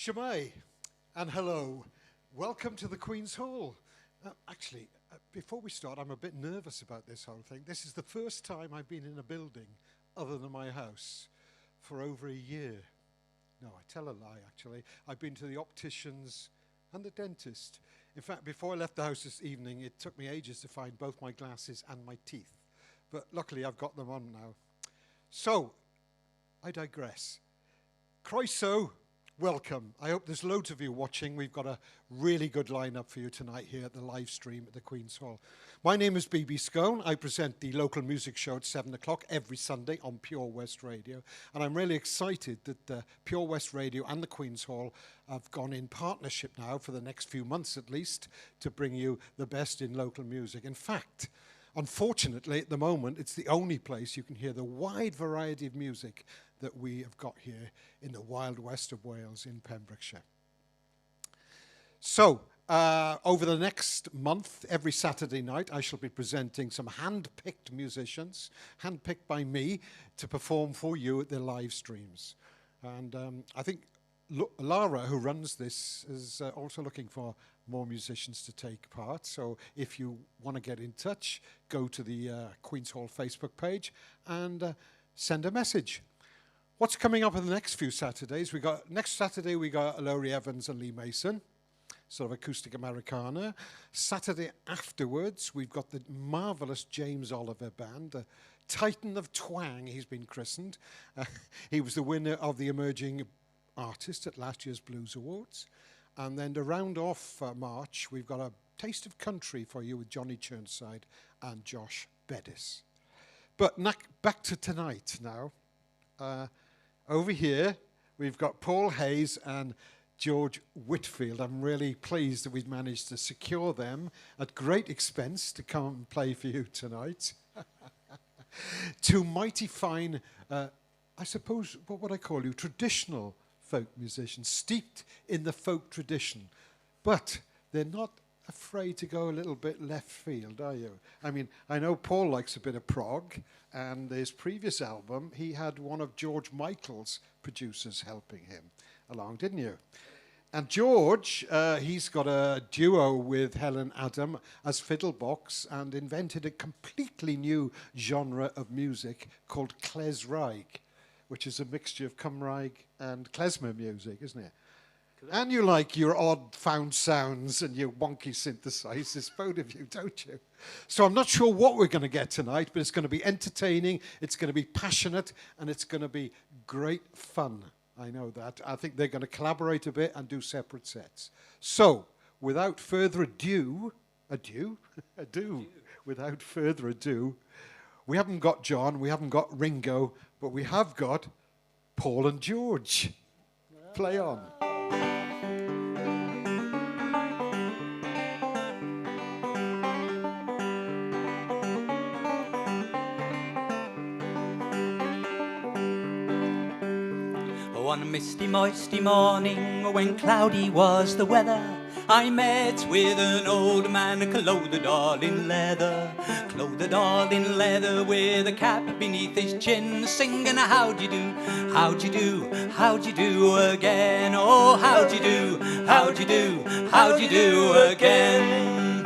Shemai, and hello. Welcome to the Queen's Hall. Before we start, I'm a bit nervous about this whole thing. This is the first time I've been in a building other than my house for over a year. No, I tell a lie, actually. I've been to the opticians and the dentist. In fact, before I left the house this evening, it took me ages to find both my glasses and my teeth. But luckily, I've got them on now. So, I digress. Croeso, welcome. I hope there's loads of you watching. We've got a really good lineup for you tonight here at the live stream at the Queen's Hall. My name is BB Skone. I present the local music show at 7 o'clock every Sunday on Pure West Radio. And I'm really excited that Pure West Radio and the Queen's Hall have gone in partnership now for the next few months at least to bring you the best in local music. In fact, unfortunately, at the moment, it's the only place you can hear the wide variety of music that we have got here in the wild west of Wales in Pembrokeshire. So, over the next month, every Saturday night, I shall be presenting some hand-picked musicians, hand-picked by me, to perform for you at the live streams. And I think Lara, who runs this, is also looking for more musicians to take part. So if you want to get in touch, go to the Queen's Hall Facebook page and send a message. What's coming up in the next few Saturdays? Next Saturday we got Laurie Evans and Lee Mason, sort of acoustic Americana. Saturday afterwards we've got the marvellous James Oliver Band, a titan of twang he's been christened. He was the winner of the Emerging Artist at last year's Blues Awards. And then to round off March, we've got a taste of country for you with Johnny Churnside and Josh Bettis. But back to tonight now. Over here, we've got Paul Hayes and George Whitfield. I'm really pleased that we've managed to secure them at great expense to come and play for you tonight. Two mighty fine, I suppose, what would I call you, traditional folk musicians, steeped in the folk tradition. But they're not afraid to go a little bit left field, are you? I mean, I know Paul likes a bit of prog, and his previous album, he had one of George Michael's producers helping him along, didn't you? And George, he's got a duo with Helen Adam as fiddlebox and invented a completely new genre of music called klezraig, which is a mixture of Cymraeg and klezmer music, isn't it? And you like your odd found sounds and your wonky synthesizers, both of you, don't you? So I'm not sure what we're going to get tonight, but it's going to be entertaining, it's going to be passionate, and it's going to be great fun. I know that. I think they're going to collaborate a bit and do separate sets. So, without further ado, without further ado, we haven't got John, we haven't got Ringo, but we have got Paul and George. Play on. One misty, moisty morning, when cloudy was the weather, I met with an old man clothed all in leather, with a cap beneath his chin, singing how'd you do, how'd you do, how'd you do again, oh how'd you do, how'd you do, how'd you do again.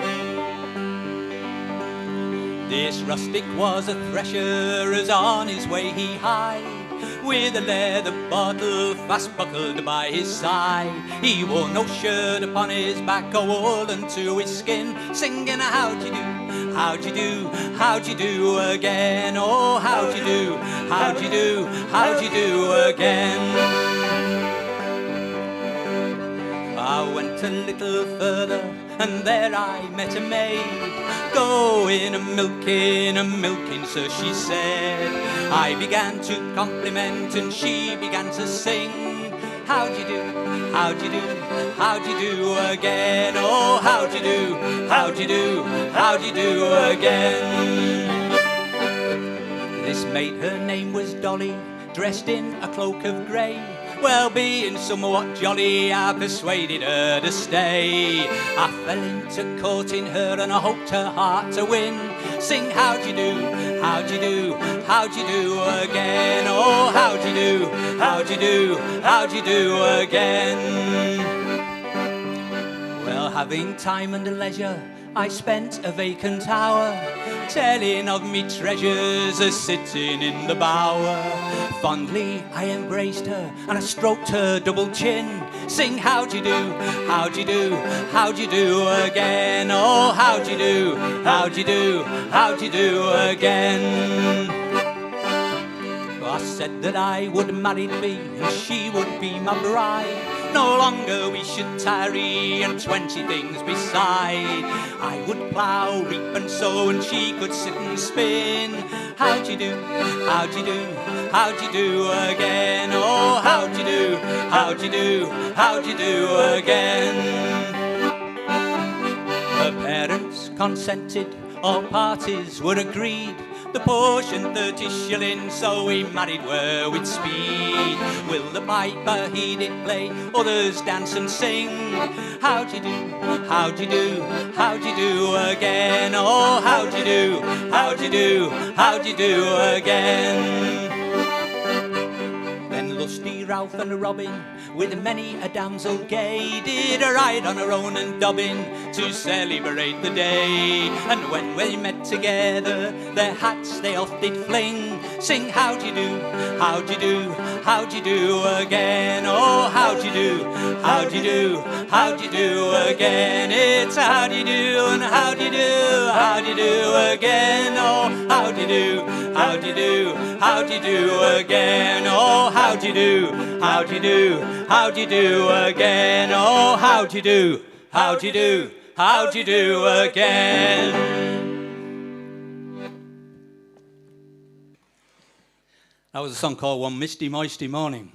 This rustic was a thresher, as on his way he hied, with a leather bottle fast buckled by his side. He wore no shirt upon his back or wool unto his skin, singing how'd you do, how'd you do, how'd you do again, oh how'd you do, how'd you do, how'd you do again. I went a little further, and there I met a maid, going a-milking, so she said. I began to compliment, and she began to sing, how'd you do, how'd you do, how'd you do again, oh how'd you do, how'd you do, how'd you do again. This maid, her name was Dolly, dressed in a cloak of grey, Well, being somewhat jolly, I persuaded her to stay. I fell into courting her and I hoped her heart to win. Sing how'd you do, how'd you do, how'd you do again? Oh, how'd you do, how'd you do, how'd you do again? Well, having time and leisure, I spent a vacant hour telling of me treasures a sitting in the bower. Fondly I embraced her and I stroked her double chin. Sing how'd you do, how'd you do, how'd you do again? Oh, how'd you do, how'd you do, how'd you do again? I said that I would marry me and she would be my bride. No longer we should tarry and 20 things beside. I would plough, reap and sow and she could sit and spin. How'd you do, how'd you do, how'd you do again? Oh, how'd you do, how'd you do, how'd you do again? Her parents consented, all parties were agreed. The portion 30 shillings, so we married were with speed. Will the piper he did play, others dance and sing. How'd you do, how'd you do, how'd you do again? Oh, how'd you do, how'd you do, how'd you do again? Then lusty Ralph and Robin, with many a damsel gay, did a ride on her own and Dobbin to celebrate the day. And when we met together, their hats they off did fling. Sing how'd you do, how'd you do, how'd you do again? Oh, how'd you do, how'd you do, how'd you do again? It's how'd you do and how'd you do, how'd you do again? Oh, how'd you do, how'd you do, how'd you do again? Oh, how'd you do, how'd you do, how'd you do again? Oh, how'd you do, how'd you do, how'd you do again? That was a song called One Misty Moisty Morning.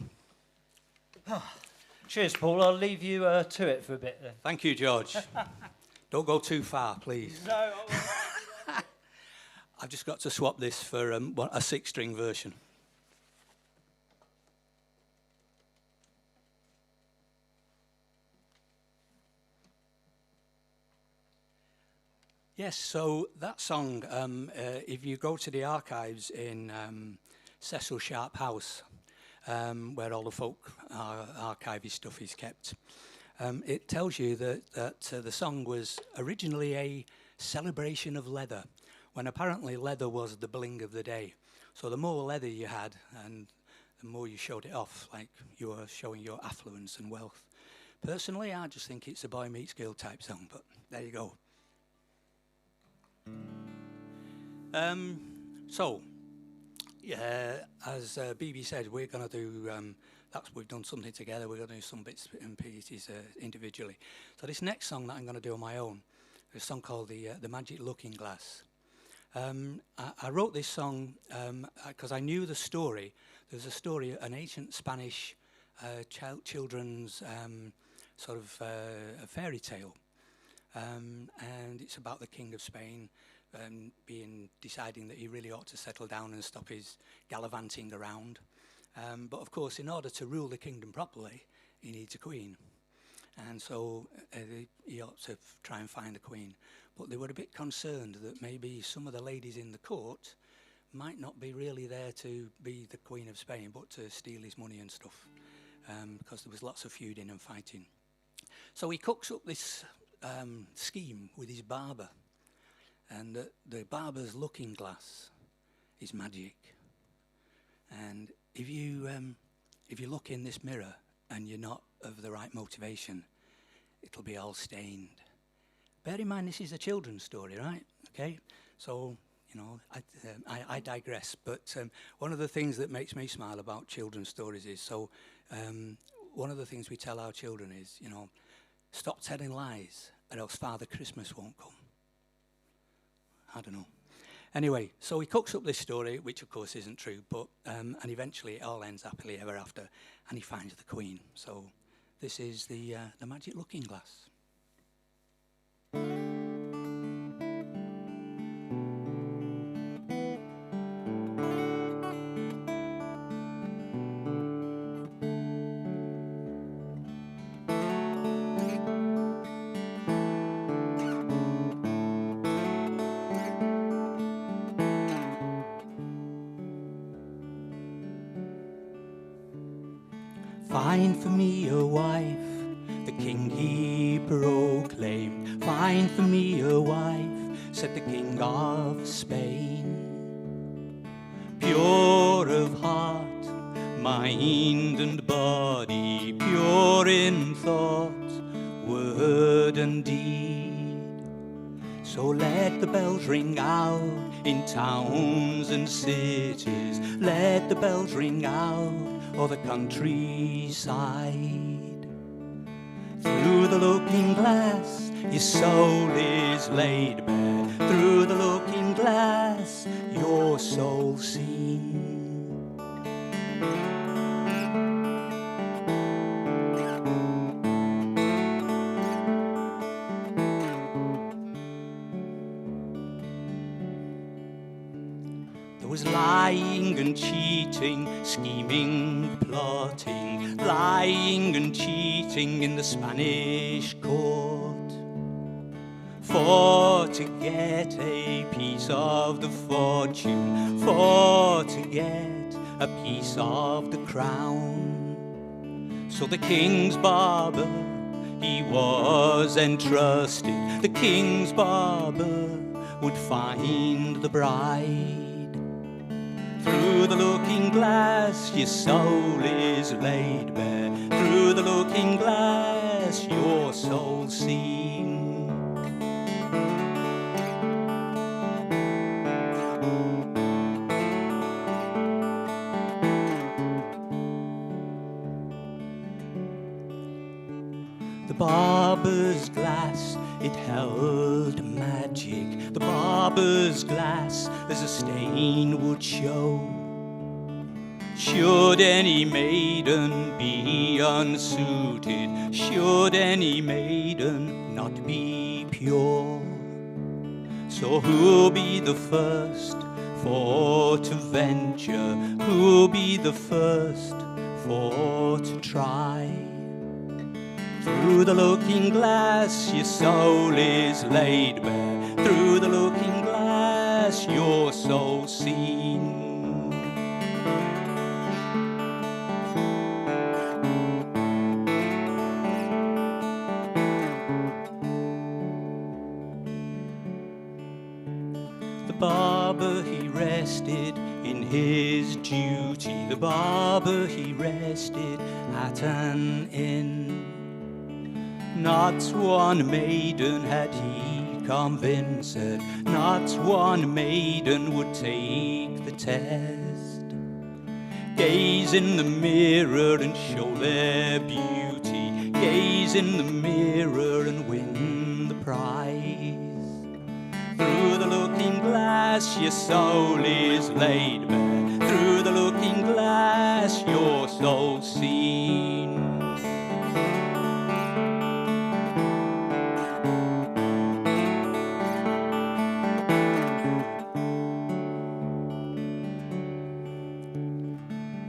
Cheers, Paul. I'll leave you to it for a bit then. Thank you, George. Don't go too far, please. No, I won't. I've just got to swap this for a 6-string version. Yes, so that song, if you go to the archives in Cecil Sharp House, where all the folk archivy stuff is kept, it tells you that the song was originally a celebration of leather, when apparently leather was the bling of the day. So the more leather you had, and the more you showed it off, like you were showing your affluence and wealth. Personally, I just think it's a boy meets girl type song, but there you go. So, as BB said, we're going to do, we've done something together, we're going to do some bits and pieces individually. So this next song that I'm going to do on my own is a song called The Magic Looking Glass. I wrote this song because I knew the story. There's a story, an ancient Spanish children's sort of a fairy tale. And it's about the King of Spain deciding that he really ought to settle down and stop his gallivanting around. But of course, in order to rule the kingdom properly, he needs a queen. And so he ought to try and find a queen. But they were a bit concerned that maybe some of the ladies in the court might not be really there to be the Queen of Spain, but to steal his money and stuff, because there was lots of feuding and fighting. So he cooks up this scheme with his barber, and the barber's looking glass is magic. And if you look in this mirror and you're not of the right motivation, it'll be all stained. Bear in mind, this is a children's story, right? Okay, so you know I digress. But one of the things that makes me smile about children's stories is one of the things we tell our children is, you know, stop telling lies, or else Father Christmas won't come. I don't know. Anyway, so he cooks up this story, which of course isn't true, but and eventually it all ends happily ever after, and he finds the Queen. So this is the Magic Looking Glass. Find for me a wife, the king he proclaimed. Find for me a wife, said the king of Spain. Pure of heart, mind and body, pure in thought, word and deed. So let the bells ring out in towns and cities, let the bells ring out o'er the countryside. Through the looking glass your soul is laid bare, through the looking glass your soul seen. There was lying and cheating, scheming, plotting, lying and cheating in the Spanish court, for to get a piece of the fortune, for to get a piece of the crown. So the king's barber, he was entrusted, the king's barber would find the bride. Through the looking glass your soul is laid bare, through the looking glass your soul seen. The barber's glass, it held magic. The barber's glass, as a stain would show. Should any maiden be unsuited, should any maiden not be pure, so who'll be the first for to venture, who'll be the first for to try? Through the looking glass your soul is laid bare, through the looking glass your soul seen. The barber he rested in his duty, the barber he rested at an inn. Not one maiden had he convinced, not one maiden would take the test. Gaze in the mirror and show their beauty, gaze in the mirror and win the prize. Through the looking glass your soul is laid bare, through the looking glass your soul seen.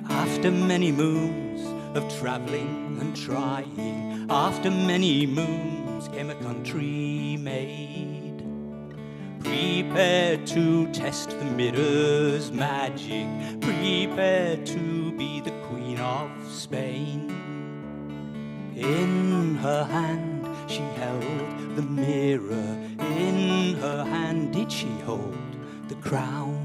After many moons of travelling and trying, after many moons came a country maid, prepared to test the mirror's magic, prepared to be the Queen of Spain. In her hand she held the mirror, in her hand did she hold the crown.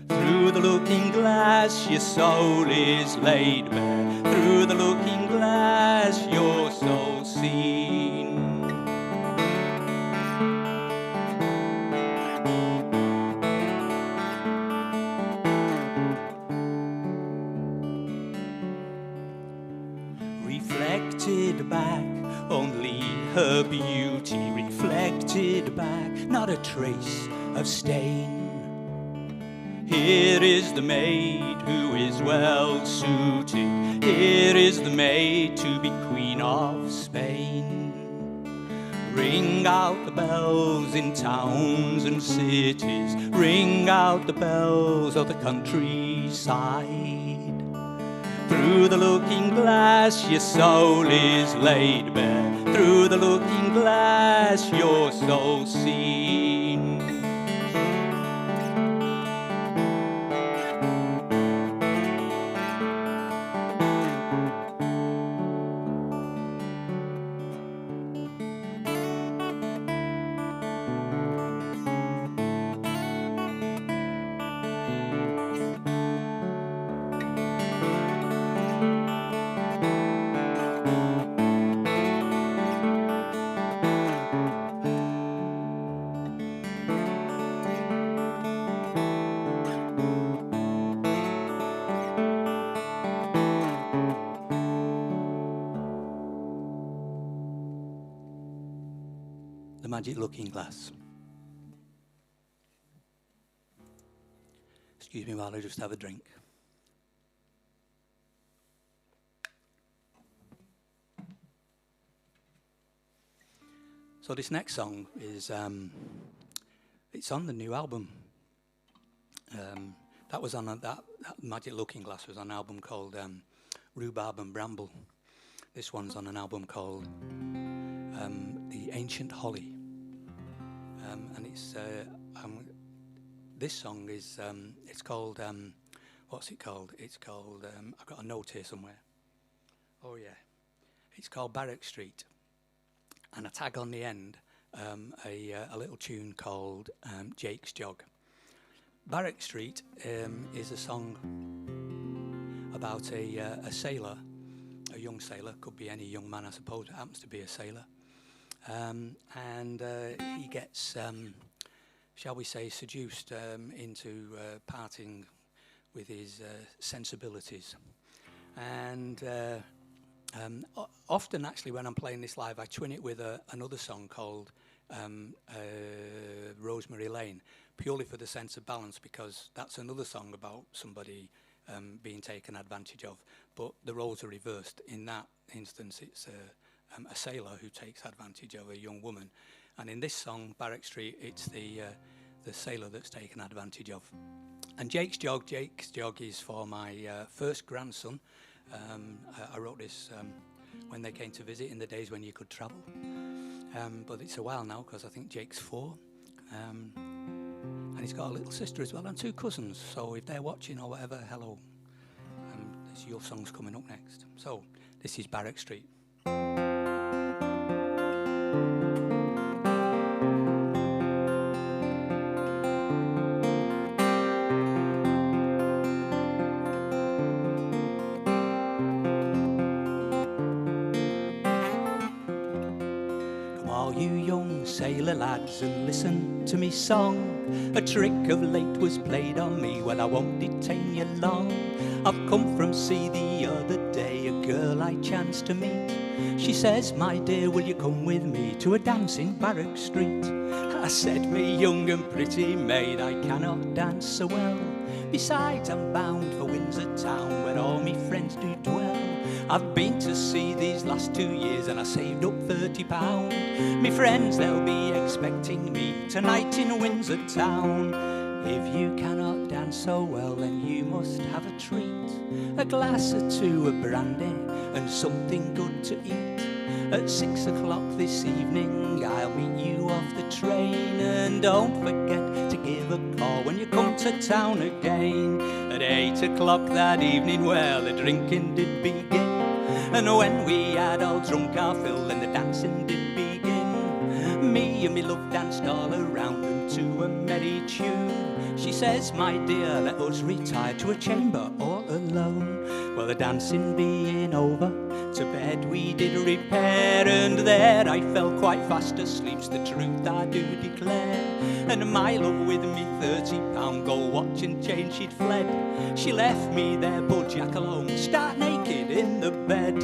Through the looking glass your soul is laid bare, through the looking glass your soul seen. Reflected back only her beauty, reflected back not a trace of stain. Here is the maid who is well suited, here is the maid to be Queen of Spain. Ring out the bells in towns and cities, ring out the bells of the countryside. Through the looking glass your soul is laid bare, through the looking glass your soul seen. Magic Looking Glass. Excuse me while I just have a drink. So this next song is, it's on the new album. That was on that Magic Looking Glass was on an album called Rhubarb and Bramble. This one's on an album called The Ancient Holly. And it's this song is it's called what's it called? It's called I've got a note here somewhere. Oh yeah, it's called Barrack Street, and I tag on the end a little tune called Jake's Jog. Barrack Street is a song about a sailor, a young sailor, could be any young man I suppose, it happens to be a sailor. And he gets, shall we say, seduced into parting with his sensibilities. And often, actually, when I'm playing this live, I twin it with another song called Rosemary Lane, purely for the sense of balance, because that's another song about somebody being taken advantage of. But the roles are reversed. In that instance, it's a sailor who takes advantage of a young woman. And in this song, Barrack Street, it's the sailor that's taken advantage of. And Jake's Jog is for my first grandson. I wrote this when they came to visit in the days when you could travel. But it's a while now, because I think Jake's 4. And he's got a little sister as well, and 2 cousins. So if they're watching or whatever, hello. Your song's coming up next. So this is Barrack Street. Sailor lads, and listen to me song. A trick of late was played on me, well I won't detain you long. I've come from sea the other day, a girl I chanced to meet. She says, my dear, will you come with me to a dance in Barrack Street? I said, me young and pretty maid, I cannot dance so well. Besides, I'm bound for Windsor town, where all me friends do dwell. I've been to sea these last 2 years, and I saved up £30. Me friends, they'll be expecting me tonight in Windsor town. If you cannot dance so well, then you must have a treat. A glass or 2 of brandy, and something good to eat. At 6 o'clock this evening, I'll meet you off the train. And don't forget to give a call when you come to town again. At 8 o'clock that evening, well, the drinking did begin. And when we had all drunk our fill, then the dancing did begin. Me and me love danced all around and to a merry tune. She says, my dear, let us retire to a chamber all alone. Well, the dancing being over, to bed we did repair. And there I fell quite fast asleep's the truth I do declare. And my love with me £30 gold watch and chain she'd fled. She left me there, poor Jack alone, stark naked in the bed.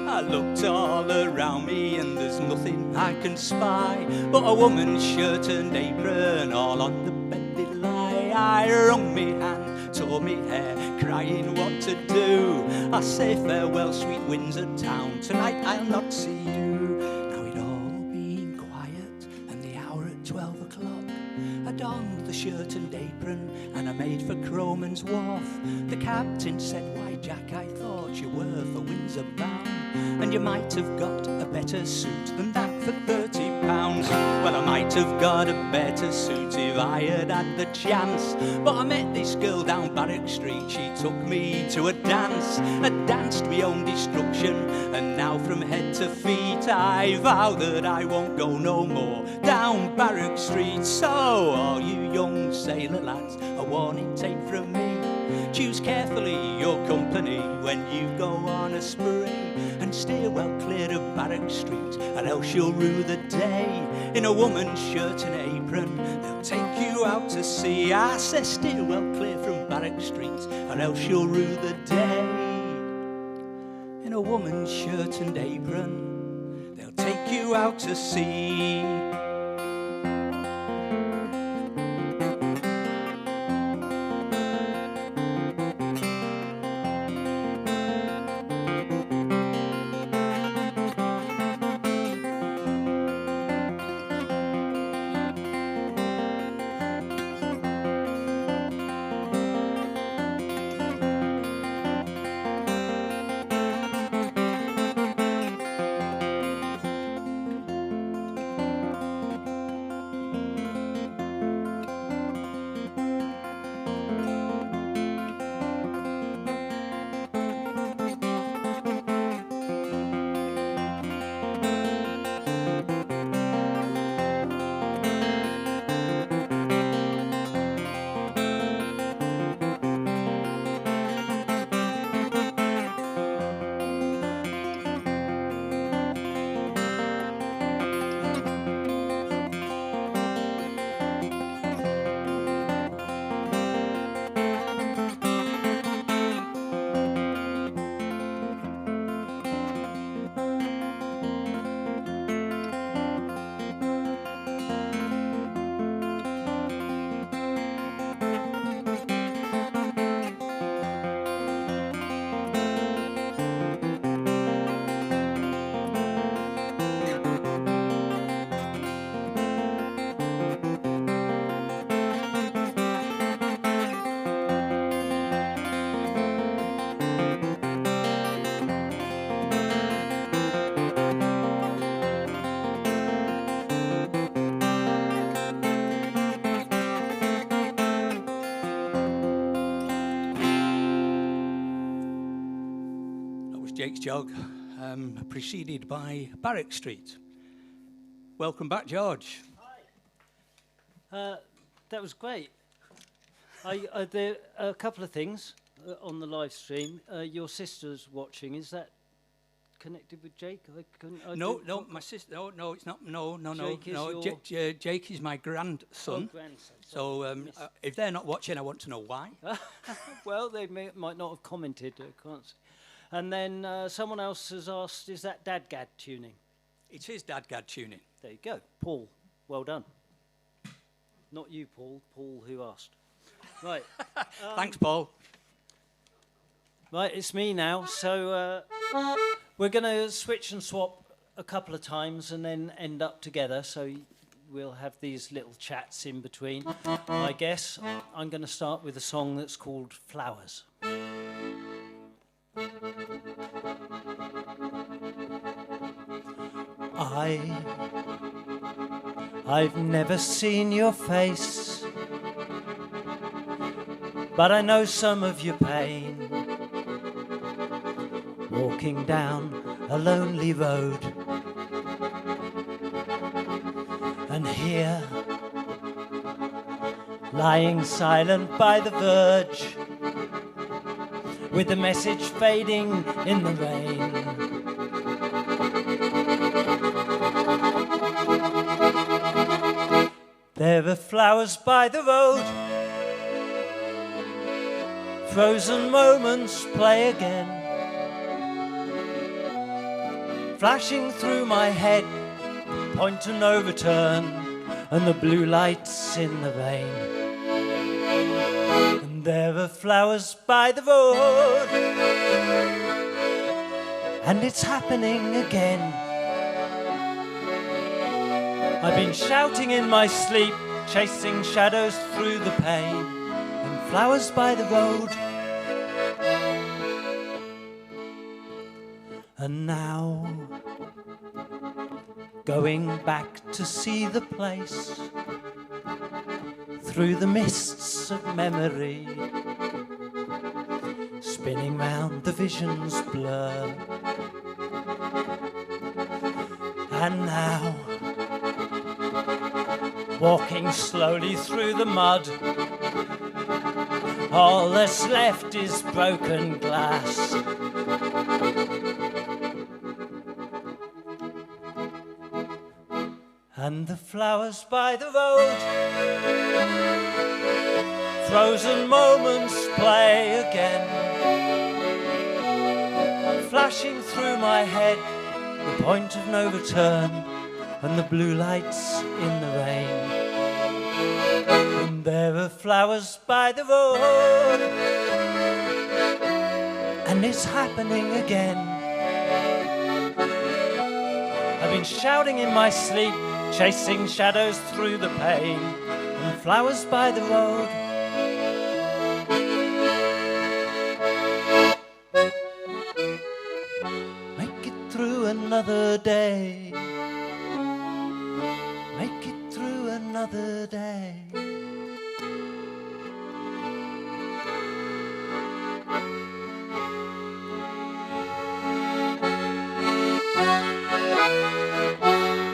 I looked all around me and there's nothing I can spy but a woman's shirt and apron all on the bed did lie. I wrung me hand, tore me hair, crying what to do. I say farewell sweet Windsor town, tonight I'll not see you. Now it all been quiet and the hour at 12 o'clock. I donned the shirt and apron and I made for Croman's Wharf. The captain said, why Jack, I thought you were for Windsor bound, and you might have got a better suit than that for £30. Well, I might have got a better suit if I had had the chance, but I met this girl down Barrack Street, she took me to a dance. I danced me own destruction, and now from head to feet I vow that I won't go no more down Barrack Street. So all you young sailor lads, a warning take from me. Choose carefully your company when you go on a spree, and steer well clear of Barrack Street, or else you'll rue the day. In a woman's shirt and apron, they'll take you out to sea. I say steer well clear from Barrack Street, or else you'll rue the day. In a woman's shirt and apron, they'll take you out to sea. was Jake's Jog, preceded by Barrack Street. Welcome back, George. Hi. That was great. There are a couple of things on the live stream. Your sister's watching. Is that connected with Jake? No, my sister. No, it's not. No. Jake is my grandson. Oh, grandson. So if they're not watching, I want to know why. Well, they might not have commented. Can't see. And then someone else has asked, is that Dadgad tuning? It is Dadgad tuning. There you go. Paul, well done. Not you, Paul. Paul who asked. Right. Thanks, Paul. Right, it's me now. So we're going to switch and swap a couple of times and then end up together. So we'll have these little chats in between. I guess I'm going to start with a song that's called Flowers. I've never seen your face, but I know some of your pain. Walking down a lonely road, and here, lying silent by the verge, with the message fading in the rain. There are flowers by the road, frozen moments play again, flashing through my head, point to no return, and the blue lights in the rain. And there are flowers by the road, and it's happening again. I've been shouting in my sleep, chasing shadows through the pain, and flowers by the road. And now, going back to see the place, through the mists of memory, spinning round the vision's blur. And now, walking slowly through the mud, all that's left is broken glass. And the flowers by the road, frozen moments play again, flashing through my head, the point of no return, and the blue lights in the rain. And there are flowers by the road, and it's happening again. I've been shouting in my sleep, chasing shadows through the pain, and flowers by the road. Make it through another day, make it through another day.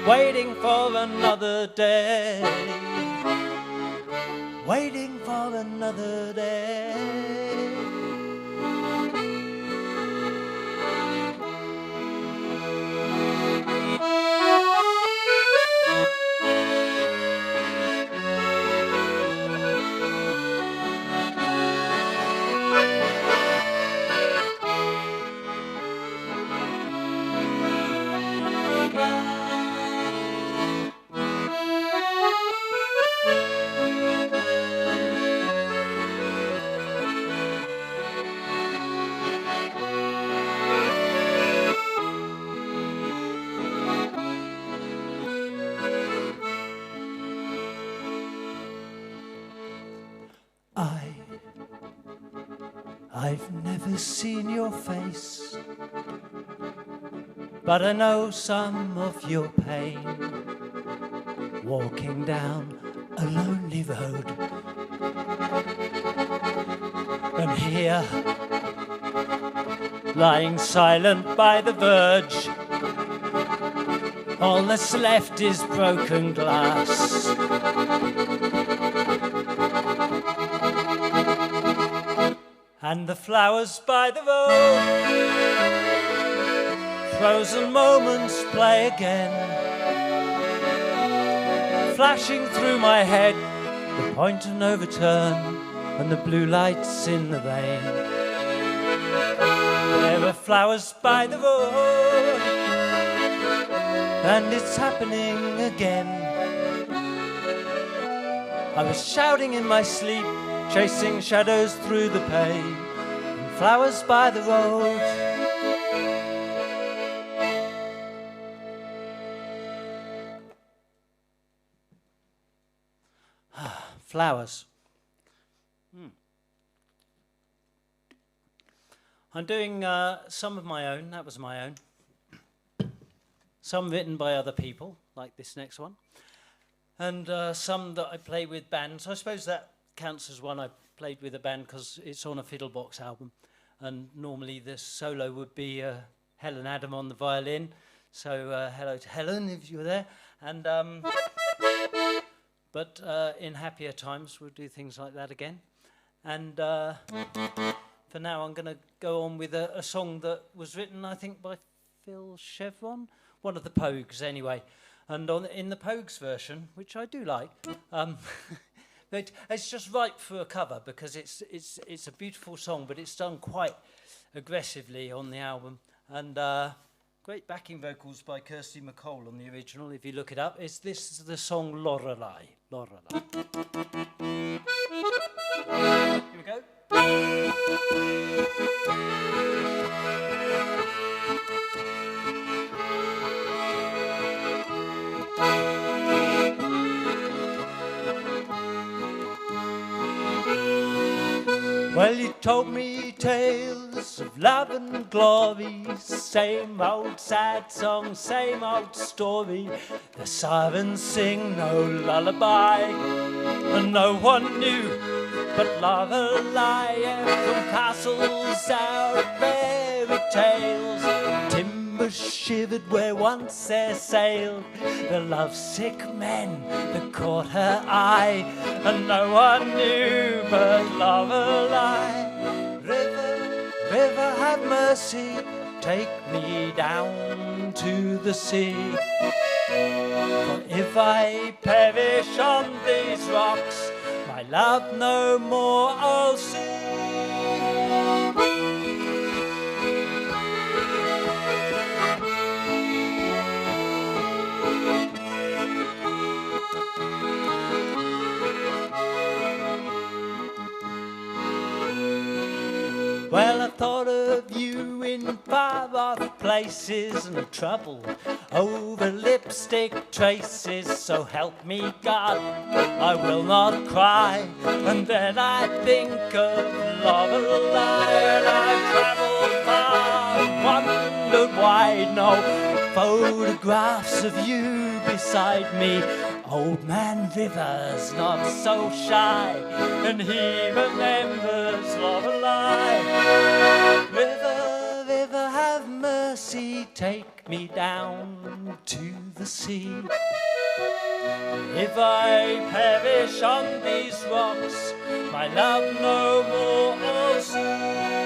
Waiting for another day, waiting for another day. I've never seen your face, but I know some of your pain. Walking down a lonely road, and here, lying silent by the verge. All that's left is broken glass. And the flowers by the road, frozen moments play again, flashing through my head, the point of no return and the blue lights in the rain. There were flowers by the road, and it's happening again. I was shouting in my sleep, chasing shadows through the pain, and flowers by the road. Flowers. I'm doing some of my own, that was my own. Some written by other people, like this next one. And some that I play with bands. I suppose that counts as one I played with a band because it's on a Fiddlebox album. And normally the solo would be Helen Adam on the violin. So hello to Helen if you're there. And but in happier times we'll do things like that again. And for now I'm going to go on with a song that was written, I think, by Phil Chevron, one of the Pogues anyway. And in the Pogues version, which I do like, but it's just ripe for a cover because it's a beautiful song, but it's done quite aggressively on the album. And great backing vocals by Kirsty MacColl on the original, if you look it up. This is the song Lorelei. Lorelei. Here we go. Well, you told me tales of love and glory, same old sad song, same old story. The sirens sing no lullaby, and no one knew but Lorelei. From castles out fairy tales, timber shivered where once there sailed the lovesick men that caught her eye, and no one knew but Lorelei. River, river, have mercy, take me down to the sea. For if I perish on these rocks, my love no more I'll see. Well, I thought of you in far-off places and trouble over lipstick traces. So help me God, I will not cry. And then I think of Lorelei, and I've travelled far, wondered why no photographs of you beside me. Old man River's not so shy, and he remembers Lorelei. River, river, have mercy, take me down to the sea. If I perish on these rocks, my love no more I'll see.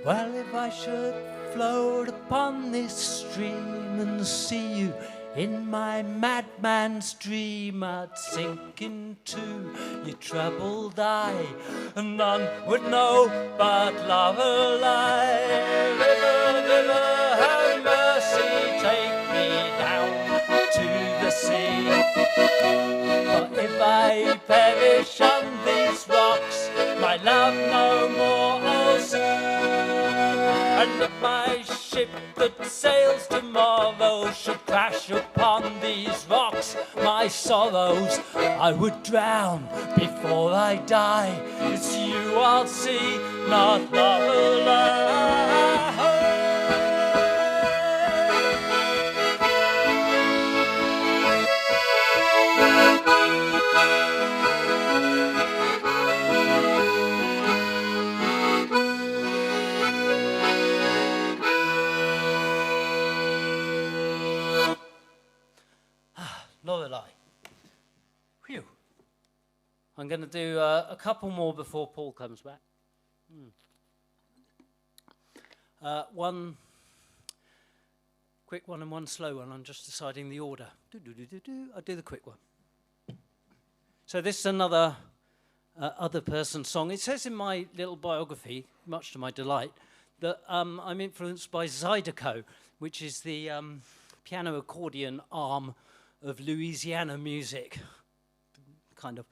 Well, if I should float upon this stream and see you in my madman's dream, I'd sink into your troubled eye, and none would know but Lorelei. River, river, have mercy, take me down to the sea. For if I perish on these rocks, my love no more I'll see. And if my ship that sails tomorrow should crash upon these rocks, my sorrows I would drown before I die. It's you I'll see, not Lorelei. I'm going to do a couple more before Paul comes back. One quick one and one slow one. I'm just deciding the order. I'll do the quick one. So this is another other person's song. It says in my little biography, much to my delight, that I'm influenced by Zydaco, which is the piano accordion arm of Louisiana music. Kind of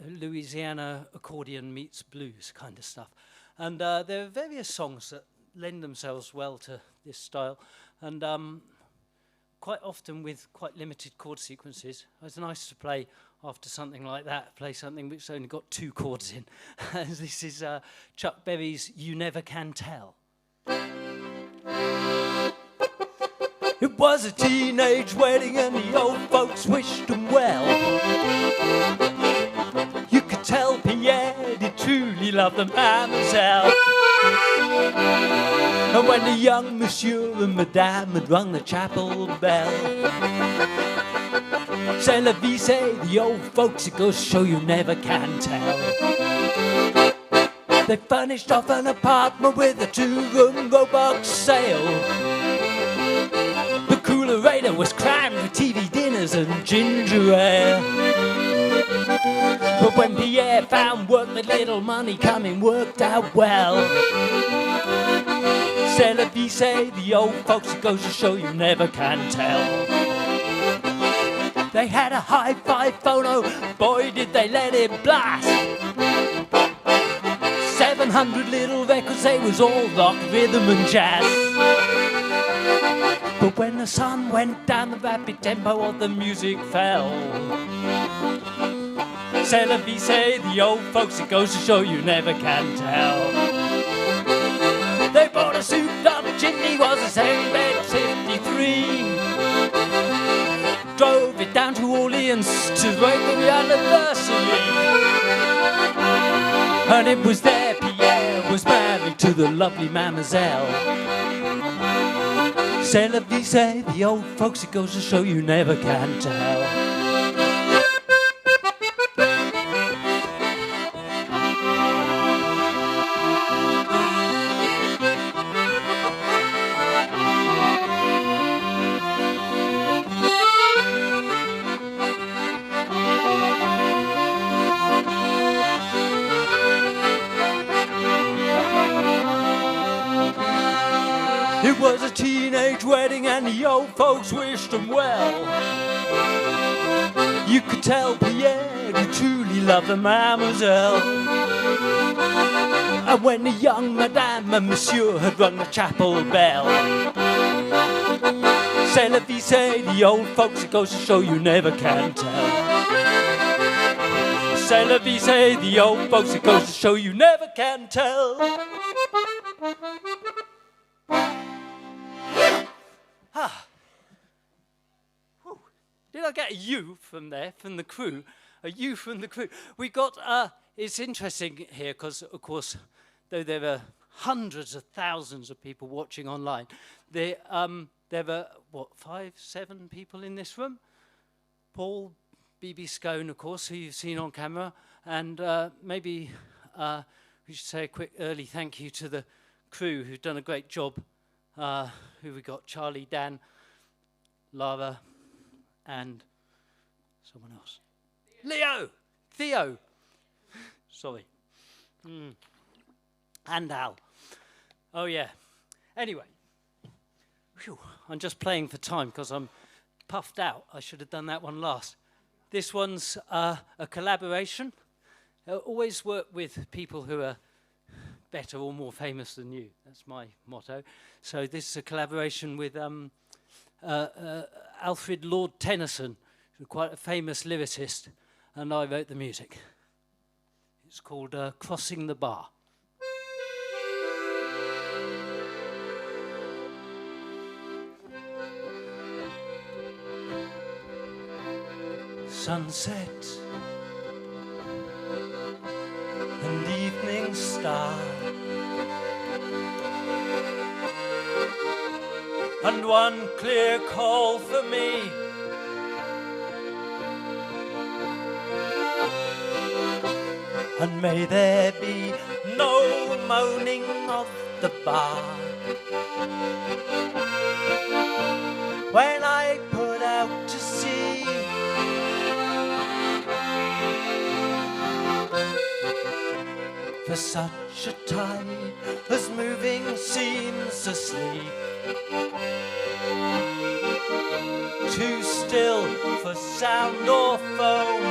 Louisiana accordion meets blues kind of stuff. And there are various songs that lend themselves well to this style, and quite often with quite limited chord sequences. It's nice to play after something like that, play something which only got 2 chords in. This is Chuck Berry's You Never Can Tell. It was a teenage wedding and the old folks wished them well. You could tell Pierre did truly love the mademoiselle. And when the young monsieur and madame had rung the chapel bell, c'est la vie, say the old folks, it goes to show you never can tell. They furnished off an apartment with a 2-room Roebuck sail. The coolerator was crammed with TV dinners and ginger ale. But when Pierre found work, the little money coming worked out well. C'est la vie, say the old folks, it goes to show you never can tell. They had a hi-fi phono, boy did they let it blast. 700 little records, they was all rock, rhythm and jazz. But when the sun went down, the rapid tempo of the music fell. C'est la vie, say the old folks, it goes to show you never can tell. They bought a souped-up chimney, was a sailing bed 53. Drove it down to Orleans to break the anniversary. And it was there Pierre was married to the lovely mademoiselle. C'est la vie, say the old folks, it goes to show you never can tell. It was a teenage wedding and the old folks wished them well. You could tell Pierre he truly loved the mademoiselle. And when the young madame and monsieur had rung the chapel bell, c'est la vie, say the old folks, it goes to show you never can tell. C'est la vie, say the old folks, it goes to show you never can tell. Did I get a you from there, from the crew? A you from the crew. We got, it's interesting here because, of course, though there are hundreds of thousands of people watching online, there were, what, 5, 7 people in this room? Paul, BB Skone, of course, who you've seen on camera, and maybe we should say a quick early thank you to the crew who've done a great job. Who we got? Charlie, Dan, Lara, and someone else. Theo. Sorry. And Al. Oh, yeah. Anyway. Whew, I'm just playing for time because I'm puffed out. I should have done that one last. This one's a collaboration. I always work with people who are better or more famous than you. That's my motto. So this is a collaboration with Alfred Lord Tennyson, who's quite a famous lyricist, and I wrote the music. It's called Crossing the Bar. Sunset and evening star, and one clear call for me. and may there be no moaning of the bar. When I put out to sea, for such a tide as moving seems asleep, too still for sound or foam,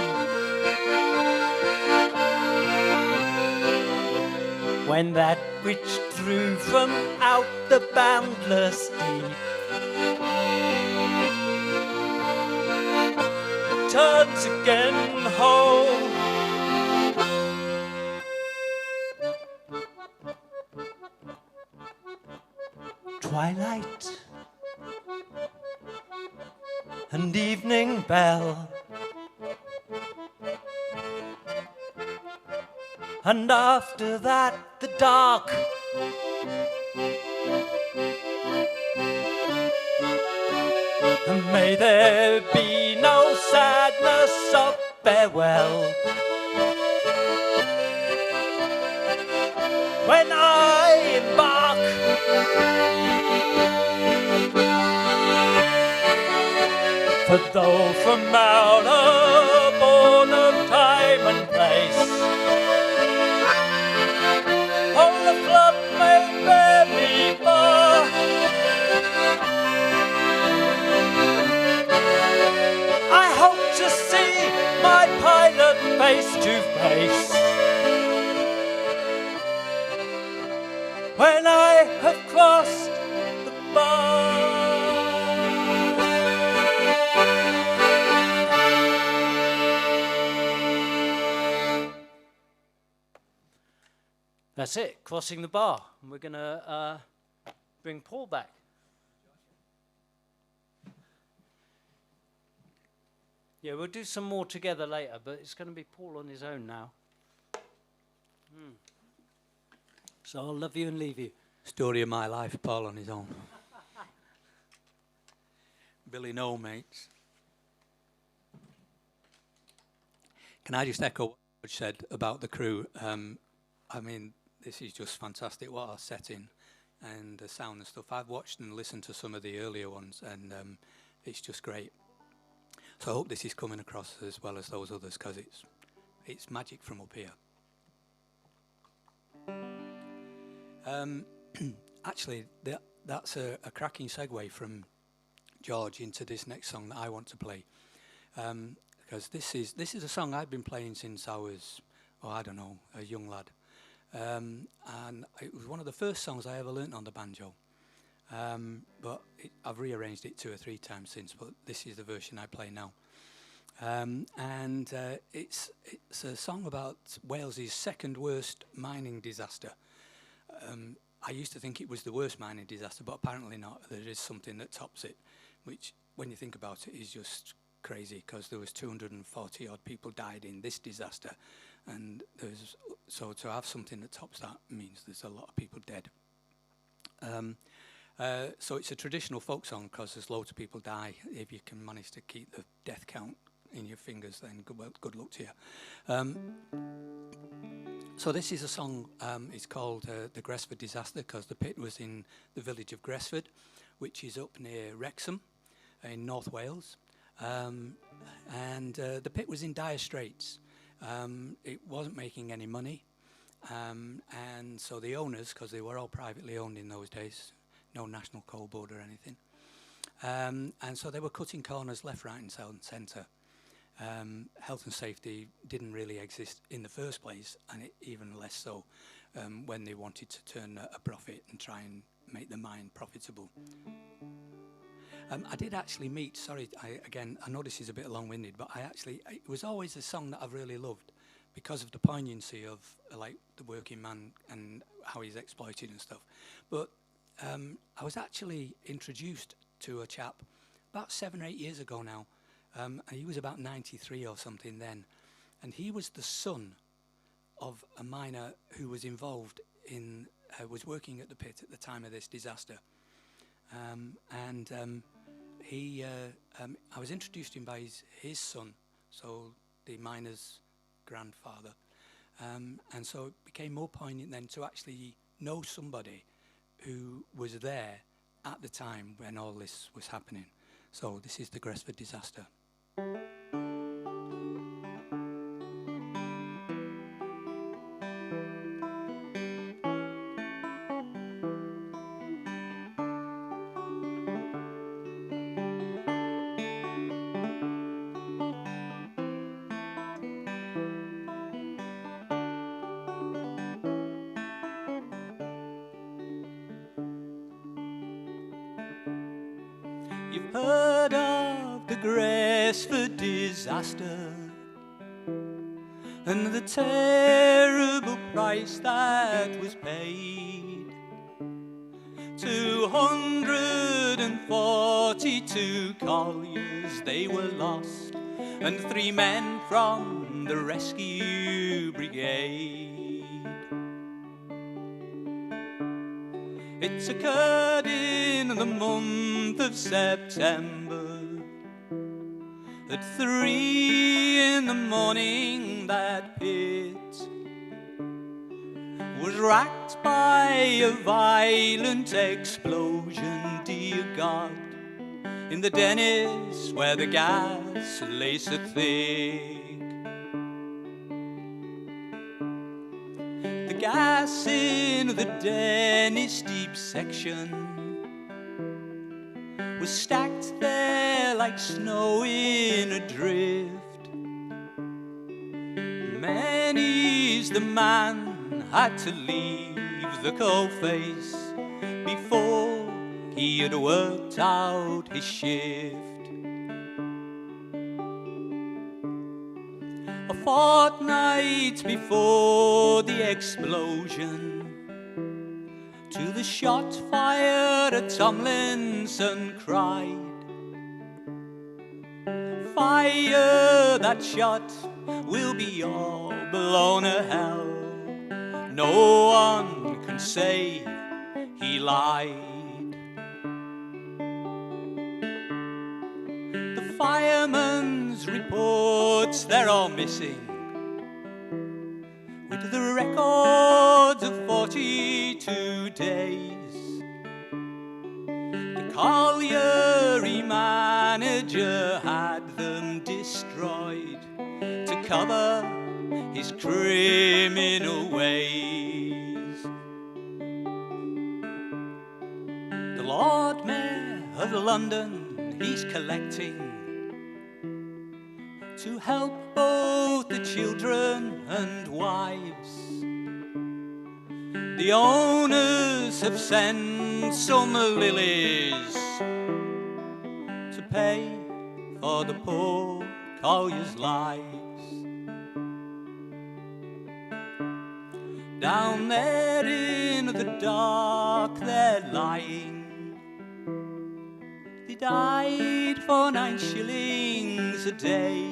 when that which drew from out the boundless deep turns again home. Twilight and evening bell, and after that the dark. And may there be no sadness of farewell when I embark. For though from out a bourne of time and place, all the flood may bear me far, I hope to see my pilot face to face when I have crossed the bar. That's it, crossing the bar. And we're going to bring Paul back. Yeah, we'll do some more together later, but it's going to be Paul on his own now. So I'll love you and leave you. Story of my life, Paul on his own. Billy no mates. Can I just echo what George said about the crew? I mean, this is just fantastic, what a setting and the sound and stuff. I've watched and listened to some of the earlier ones, and it's just great. So I hope this is coming across as well as those others, because it's magic from up here. Actually, that's a cracking segue from George into this next song that I want to play, because this is a song I've been playing since I was, I don't know, a young lad. And it was one of the first songs I ever learnt on the banjo, but I've rearranged it 2 or 3 times since, but this is the version I play now. It's a song about Wales's second worst mining disaster. I used to think it was the worst mining disaster, but apparently not. There is something that tops it, which, when you think about it, is just crazy, because there was 240 odd people died in this disaster, and so to have something that tops that means there's a lot of people dead. So it's a traditional folk song, because there's loads of people die. If you can manage to keep the death count in your fingers, then good luck to you. So this is a song, it's called The Gresford Disaster, because the pit was in the village of Gresford, which is up near Wrexham in North Wales. The pit was in dire straits. It wasn't making any money, and so the owners, because they were all privately owned in those days, no National Coal Board or anything, and so they were cutting corners left, right and centre. Health and safety didn't really exist in the first place, and even less so when they wanted to turn a profit and try and make the mine profitable. I did actually meet, I know this is a bit long-winded, but it was always a song that I've really loved because of the poignancy of like the working man and how he's exploited and stuff. But I was actually introduced to a chap about 7 or 8 years ago now. And he was about 93 or something then, and he was the son of a miner who was involved in, was working at the pit at the time of this disaster. I was introduced to him by his son, so the miner's grandfather, And so it became more poignant then to actually know somebody who was there at the time when all this was happening. So this is the Gresford disaster. You've heard of the Gresford disaster and the terrible price that was paid. 242 colliers, they were lost, and 3 men from the rescue brigade. It occurred in the month of September at 3 in the morning. That pit was racked by a violent explosion, dear God, in the Dennis where the gas lay so thick. The gas in the Dennis deep section was stacked there like snow in a drift. Many's the man had to leave the coal face before he had worked out his shift. A fortnight before the explosion, to the shot fired at Tomlinson cried, "Fire that shot will be all blown to hell. No one can say he lied." The fireman's reports, they're all missing, with the records of 42 days. The colliery manager had them destroyed to cover his criminal ways. The Lord Mayor of London, he's collecting to help both the children and wives. The owners have sent some lilies to pay for the poor colliers' lives. Down there in the dark they're lying. They died for 9 shillings a day.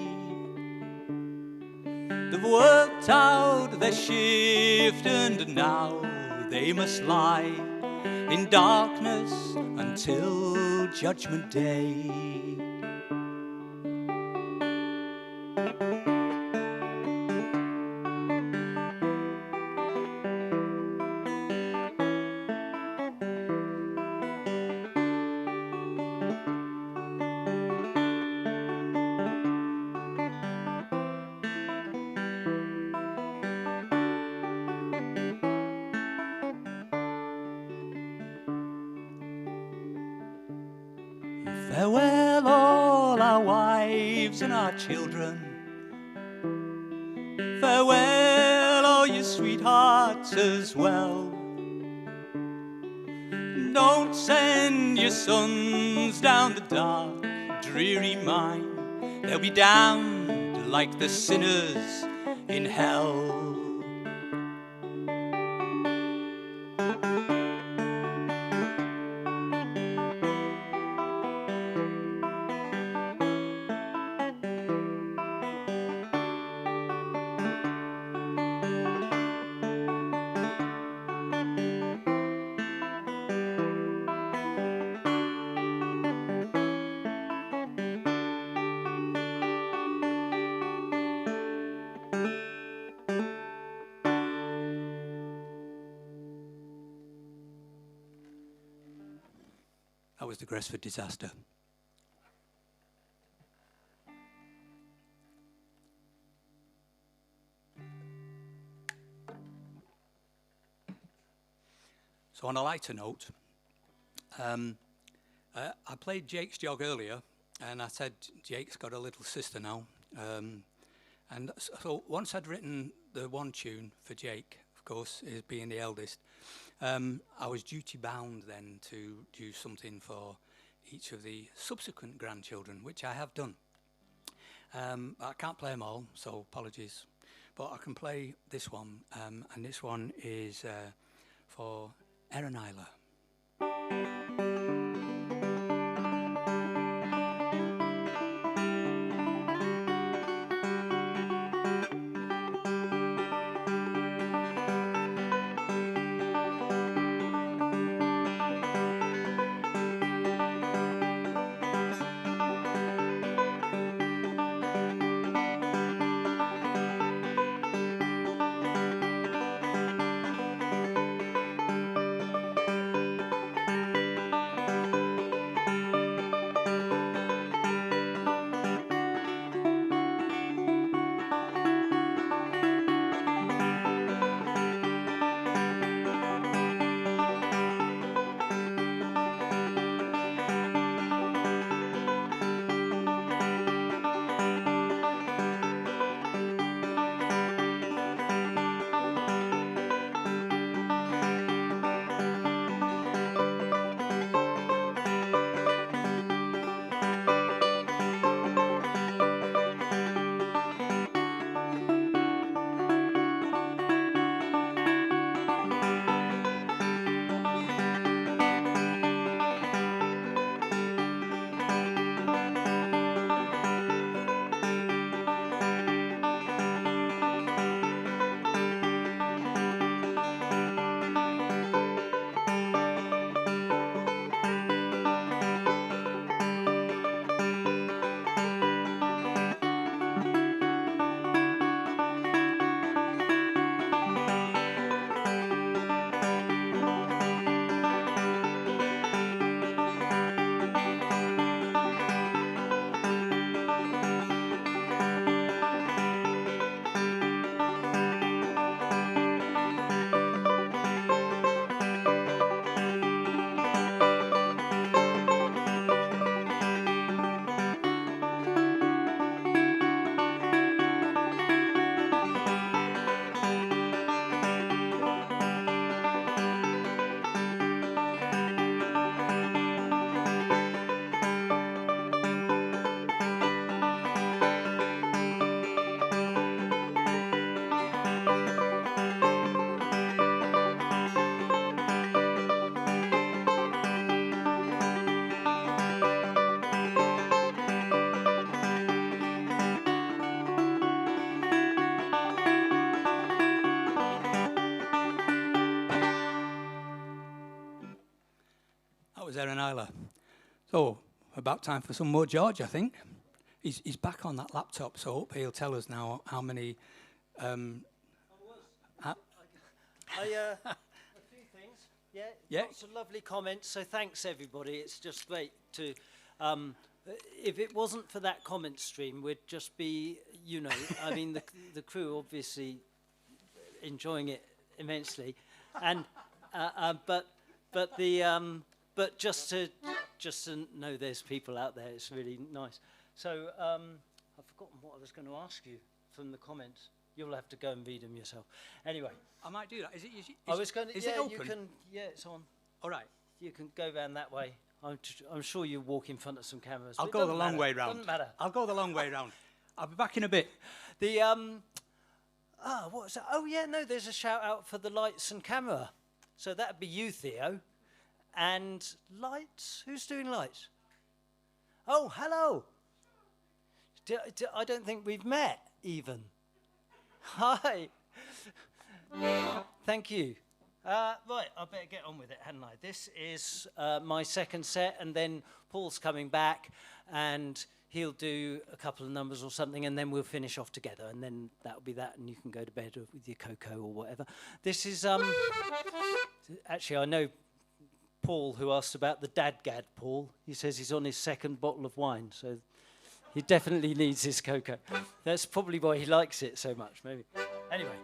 They've worked out their shift and now they must lie in darkness until Judgment Day. Farewell all our wives and our children. Farewell all your sweethearts as well. Don't send your sons down the dark, dreary mine. They'll be damned like the sinners in hell. That was the Gresford disaster. So on a lighter note, I played Jake's jog earlier, and I said Jake's got a little sister now. And so once I'd written the one tune for Jake, of course, as being the eldest, I was duty bound then to do something for each of the subsequent grandchildren, which I have done. I can't play them all, so apologies. But I can play this one, and this one is for Erin Isla. Erin Isla. So, about time for some more George, I think. He's back on that laptop, so I hope he'll tell us now how many... a few things. Yeah, lots of lovely comments, so thanks everybody. It's just great to... if it wasn't for that comment stream, we'd just be, you know, I mean, the crew obviously enjoying it immensely, and but just to know there's people out there, it's really nice. So I've forgotten what I was going to ask you from the comments. You'll have to go and read them yourself. Anyway, I might do that. Is it open? You can. Yeah, it's on. All right. You can go round that way. I'm sure you walk in front of some cameras. I'll go the long way round. Doesn't matter. I'll go the long way round. I'll be back in a bit. The what was that? Oh yeah, no, there's a shout out for the lights and camera. So that'd be you, Theo. And lights? Who's doing lights? Oh, hello. I don't think we've met even. Hi. Thank you. Right, I better get on with it, hadn't I? This is my second set, and then Paul's coming back, and he'll do a couple of numbers or something, and then we'll finish off together, and then that'll be that, and you can go to bed with your cocoa or whatever. This is, actually, I know Paul, who asked about the dadgad Paul. He says he's on his second bottle of wine, so he definitely needs his cocoa. That's probably why he likes it so much, maybe. Anyway,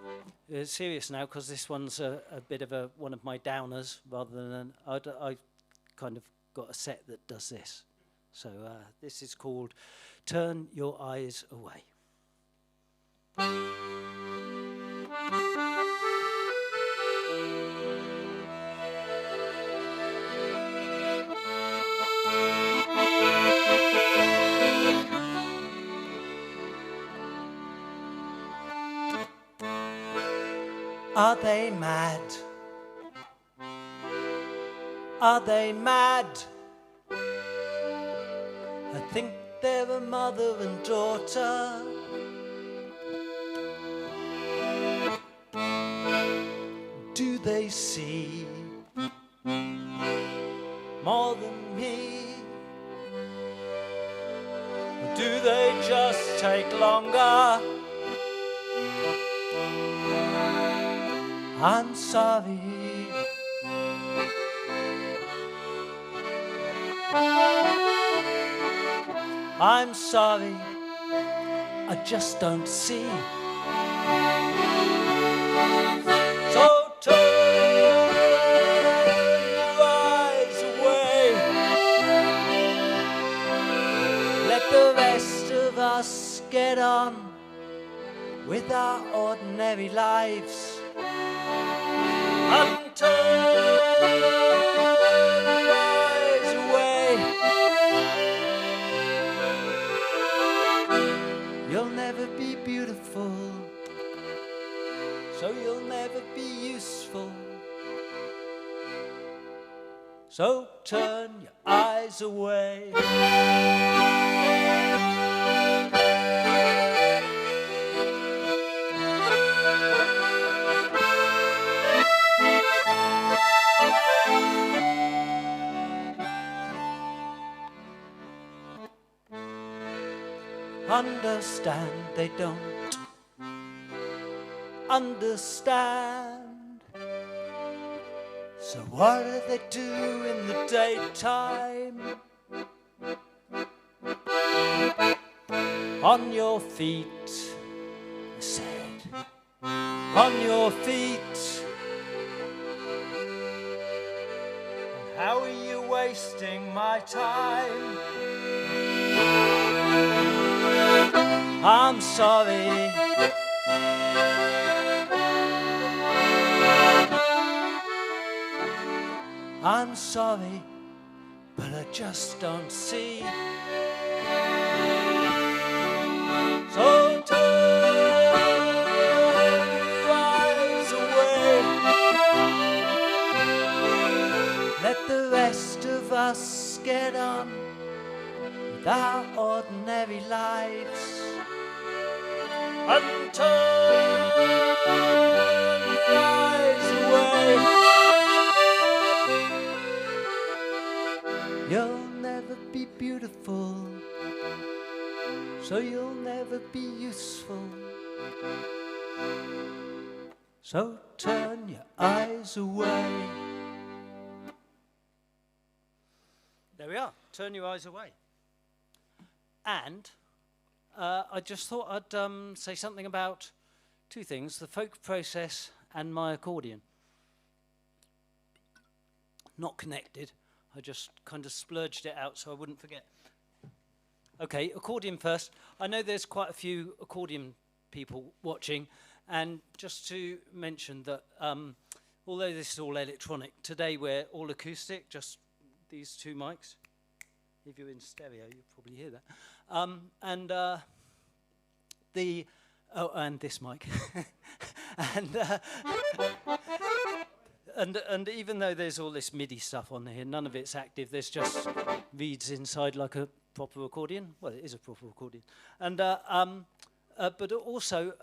serious now, because this one's a bit of one of my downers, rather than I kind of got a set that does this. So this is called Turn Your Eyes Away. Are they mad? Are they mad? I think they're a mother and daughter. Do they see more than me? Or do they just take longer? I'm sorry. I'm sorry, I just don't see. So turn your eyes away. Let the rest of us get on with our ordinary lives. And turn your eyes away. You'll never be beautiful, so you'll never be useful. So turn your eyes away. Understand they don't understand. So what do they do in the daytime? On your feet, I said, on your feet. And how are you wasting my time? I'm sorry. I'm sorry, but I just don't see. So turn your eyes away. Let the rest of us get on with our ordinary lives. And turn your eyes away. You'll never be beautiful, so you'll never be useful. So turn your eyes away. There we are, Turn Your Eyes Away. And I just thought I'd say something about two things, the folk process and my accordion. Not connected, I just kind of splurged it out so I wouldn't forget. Okay, accordion first. I know there's quite a few accordion people watching, and just to mention that although this is all electronic, today we're all acoustic, just these two mics. If you're in stereo, you'll probably hear that. And this mic. and even though there's all this MIDI stuff on here, none of it's active. There's just reeds inside like a proper accordion. Well, it is a proper accordion. And but also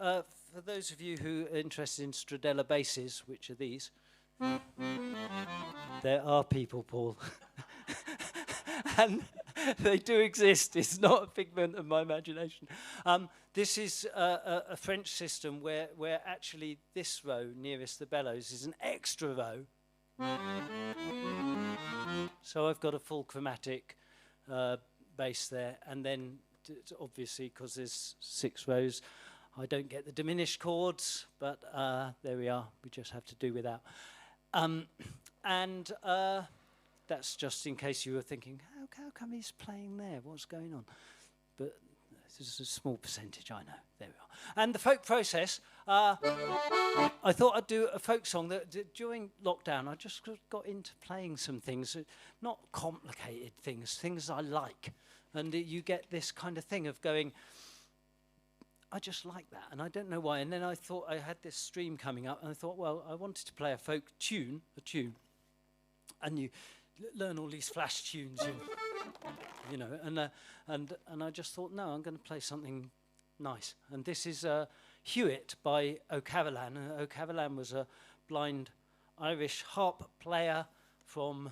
for those of you who are interested in Stradella basses, which are these, there are people, Paul. And they do exist. It's not a figment of my imagination. This is a French system where actually this row nearest the bellows is an extra row. So I've got a full chromatic bass there, and then obviously because there's 6 rows, I don't get the diminished chords, but there we are. We just have to do without. And that's just in case you were thinking, how come he's playing there? What's going on? But this is a small percentage, I know. There we are. And the folk process, I thought I'd do a folk song that during lockdown, I just got into playing some things, not complicated things I like. And you get this kind of thing of going, I just like that, and I don't know why. And then I thought I had this stream coming up, and I thought, well, I wanted to play a folk tune, and you learn all these flash tunes, you know, and I just thought, no, I'm going to play something nice. And this is Hewitt by O'Carolan. O'Carolan was a blind Irish harp player from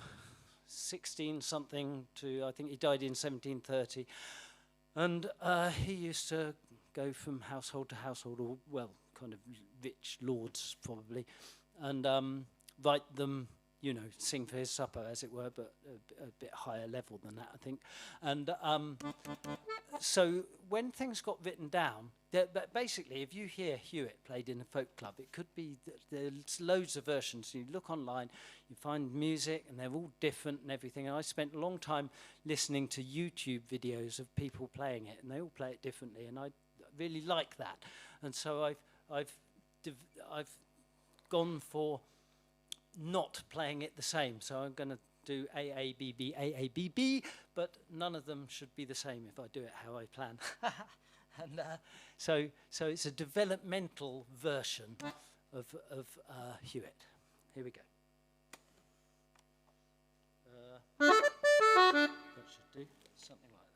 16-something to, I think he died in 1730. And he used to go from household to household, or, well, kind of rich lords probably, and write them, you know, sing for his supper, as it were, but a bit higher level than that, I think. And so when things got written down, basically, if you hear Hewitt played in a folk club, it could be, there's loads of versions. You look online, you find music, and they're all different and everything. And I spent a long time listening to YouTube videos of people playing it, and they all play it differently, and I really like that. And so I've gone for not playing it the same. So I'm going to do AABB, AABB, but none of them should be the same if I do it how I plan. And so it's a developmental version of Hewitt. Here we go. That should do something like that.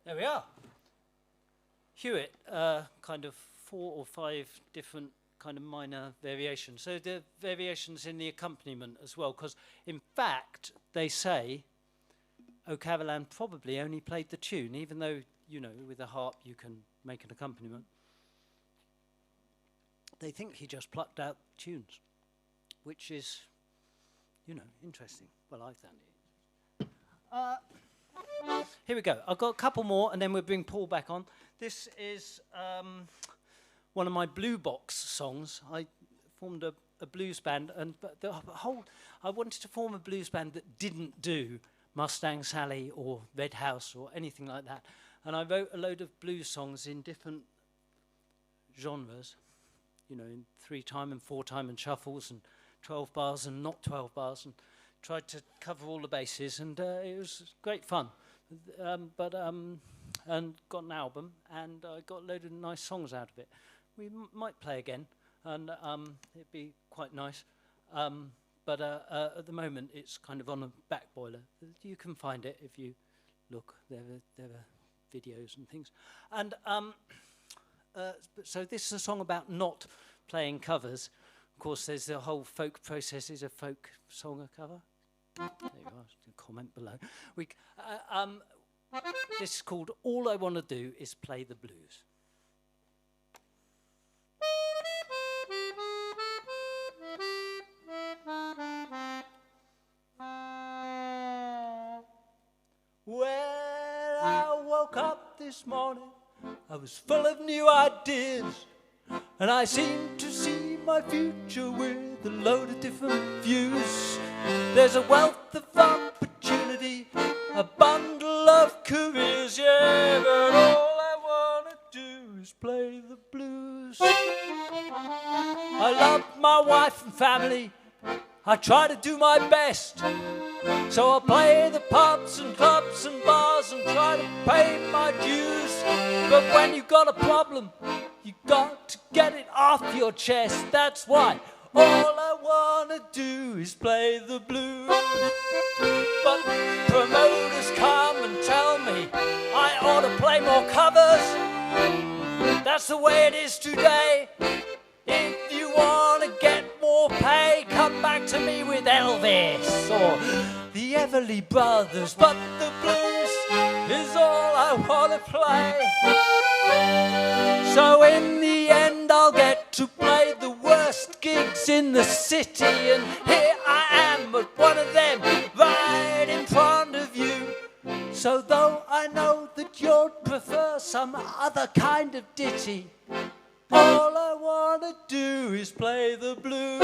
There we are. Hewitt, kind of 4 or 5 different kind of minor variations. So the variations in the accompaniment as well, because in fact they say O'Carolan probably only played the tune, even though, you know, with a harp you can make an accompaniment. They think he just plucked out tunes. which is, interesting. Well, I found it. Here we go. I've got a couple more, and then we'll bring Paul back on. This is one of my blue box songs. I formed a blues band, and I wanted to form a blues band that didn't do Mustang Sally or Red House or anything like that. And I wrote a load of blues songs in different genres, in 3-time and 4-time and shuffles and 12 bars and not 12 bars, and tried to cover all the bases, and it was great fun. And got an album, and I got a load of nice songs out of it. We might play again, and it'd be quite nice. But at the moment, it's kind of on a back boiler. You can find it if you look. There are videos and things. And so this is a song about not playing covers. Of course, there's the whole folk process. Is a folk song a cover? There you are. Comment below. This is called All I Want to Do Is Play the Blues. When I woke up this morning, I was full of new ideas, and I seemed to see my future with a load of different views. There's a wealth of opportunity, a bundle of careers, yeah, but all I want to do is play the blues. I love my wife and family, I try to do my best, so I play the pubs and clubs and bars and try to pay my dues. But when you've got a problem, you got to get it off your chest. That's why all I want to do is play the blues. But promoters come and tell me I ought to play more covers. That's the way it is today. If you want to get more pay, come back to me with Elvis or the Everly Brothers. But the blues is all I want to play. So in the end I'll get to play the worst gigs in the city, and here I am at one of them right in front of you. So though I know that you'd prefer some other kind of ditty, all I want to do is play the blues.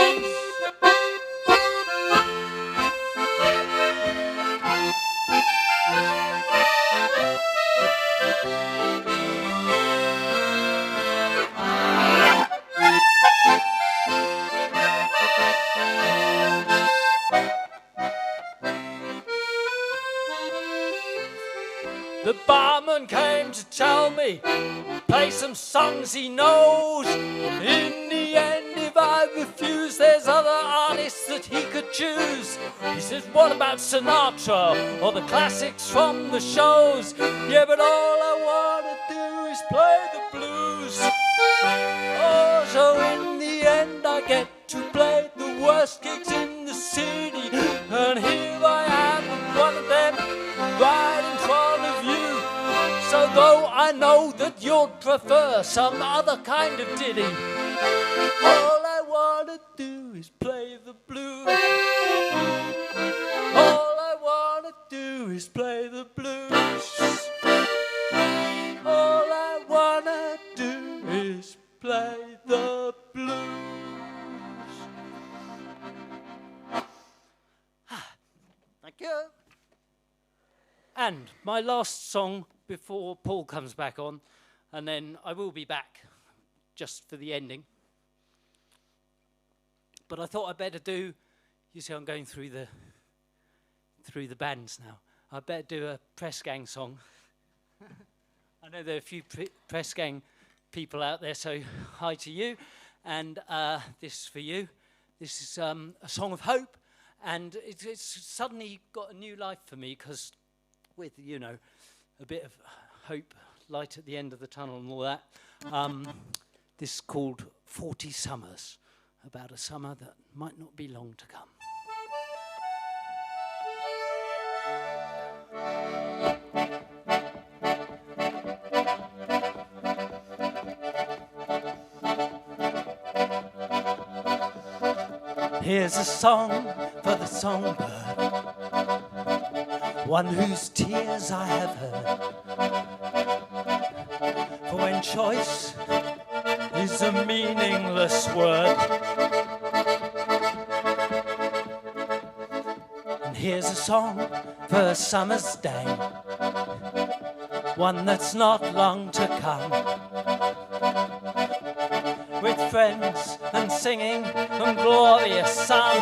The barman came to tell me, play some songs he knows. In the end, if I refuse, there's other artists that he could choose. He says, what about Sinatra or the classics from the shows? Yeah, but all I want to do is play the blues. Oh, so in the end I get to play the worst gigs in the city, and here I am with one of them right in front of you. So though I know that you'd prefer some other kind of ditty, all I want to do is play the blues. All I want to do is play the blues. All I want to do is play the blues. Thank you. And my last song before Paul comes back on, and then I will be back just for the ending. But I thought I'd better do, you see I'm going through the bands now. I better do a Press Gang song. I know there are a few Press Gang people out there, so hi to you. And this is for you. This is a song of hope, and it's suddenly got a new life for me, because with, a bit of hope, light at the end of the tunnel and all that. This is called 40 Summers, about a summer that might not be long to come. Here's a song for the songbird, one whose tears I have heard. For when choice is a meaningless word, and here's a song for a summer's day, one that's not long to come, with friends and singing and glorious sun.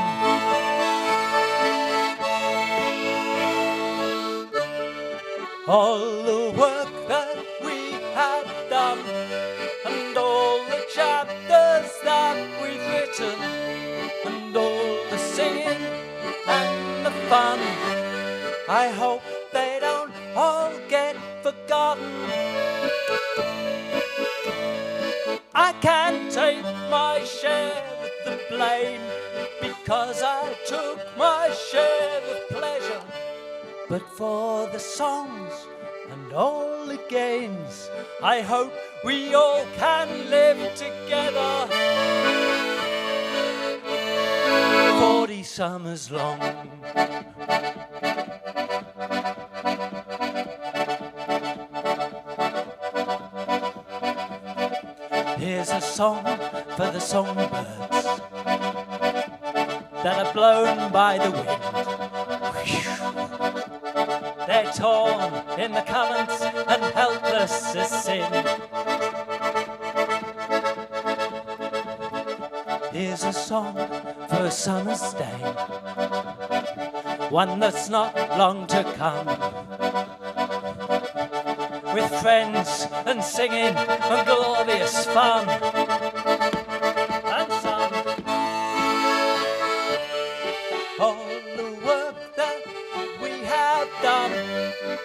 All the work that we have done, and all the chapters that we've written, and all the singing and the fun, I hope they don't all get forgotten. I can't take my share of the blame, because I took my share of pleasure. But for the songs and all the games, I hope we all can live together 40 summers long. Here's a song for the songbirds that are blown by the wind. They're torn in the currents and helpless as sin. Here's a song for a summer's day, one that's not long to come, with friends and singing and glorious fun. And some, all the work that we have done,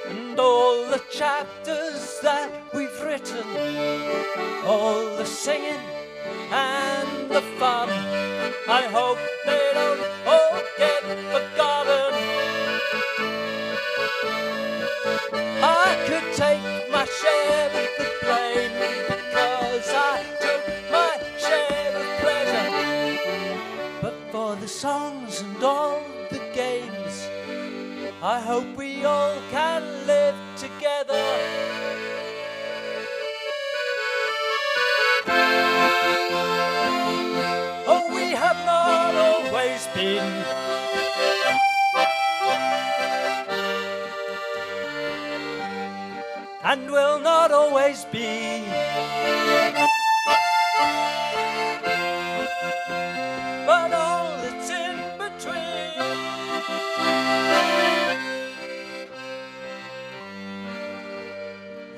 and all the chapters that we've written, all the singing and the fun, I hope they don't all get forgotten. I could take my share of the blame, because I took my share of pleasure. But for the songs and all the games, I hope we all can live together. Oh, we have not always been and will not always be. But all that's in between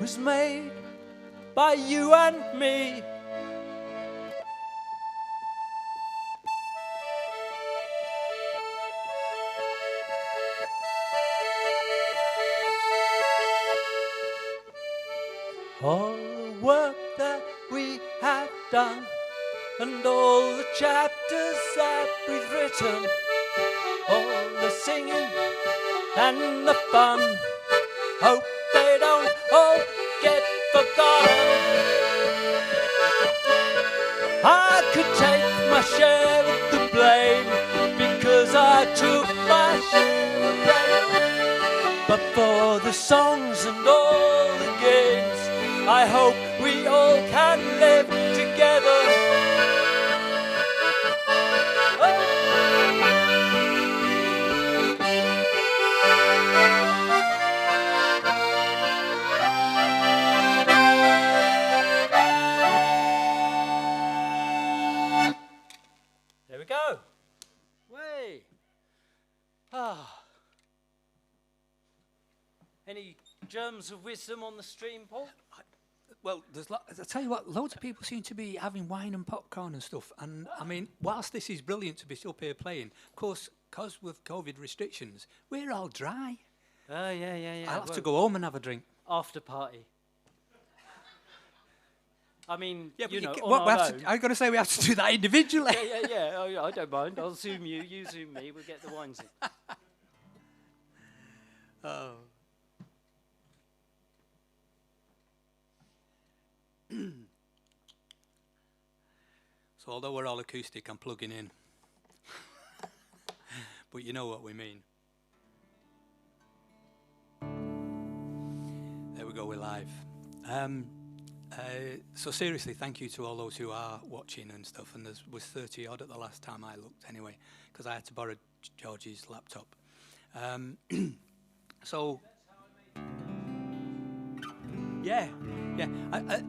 was made by you and me. All the work that we have done, and all the chapters that we've written, all the singing and the fun, hope they don't all get forgotten. I could take my share of the blame, because I took my share of blame. But for the songs and all the games, I hope we all can live together. There we go. Way. Any germs of wisdom on the stream, Paul? Well, I tell you what, loads of people seem to be having wine and popcorn and stuff. And I mean, whilst this is brilliant to be up here playing, of course, because with COVID restrictions, we're all dry. Oh, yeah. I'll have to go home and have a drink. After party. I mean, Yeah, but you know, what, on our own. I've got to say we have to do that individually. Yeah. Oh, I don't mind. I'll zoom you. You zoom me. We'll get the wines in. Oh. So although we're all acoustic, I'm plugging in. but you know what we mean. There we go, we're live. So seriously, thank you to all those who are watching and stuff, and there was 30 odd at the last time I looked anyway, because I had to borrow George's laptop. So, yeah.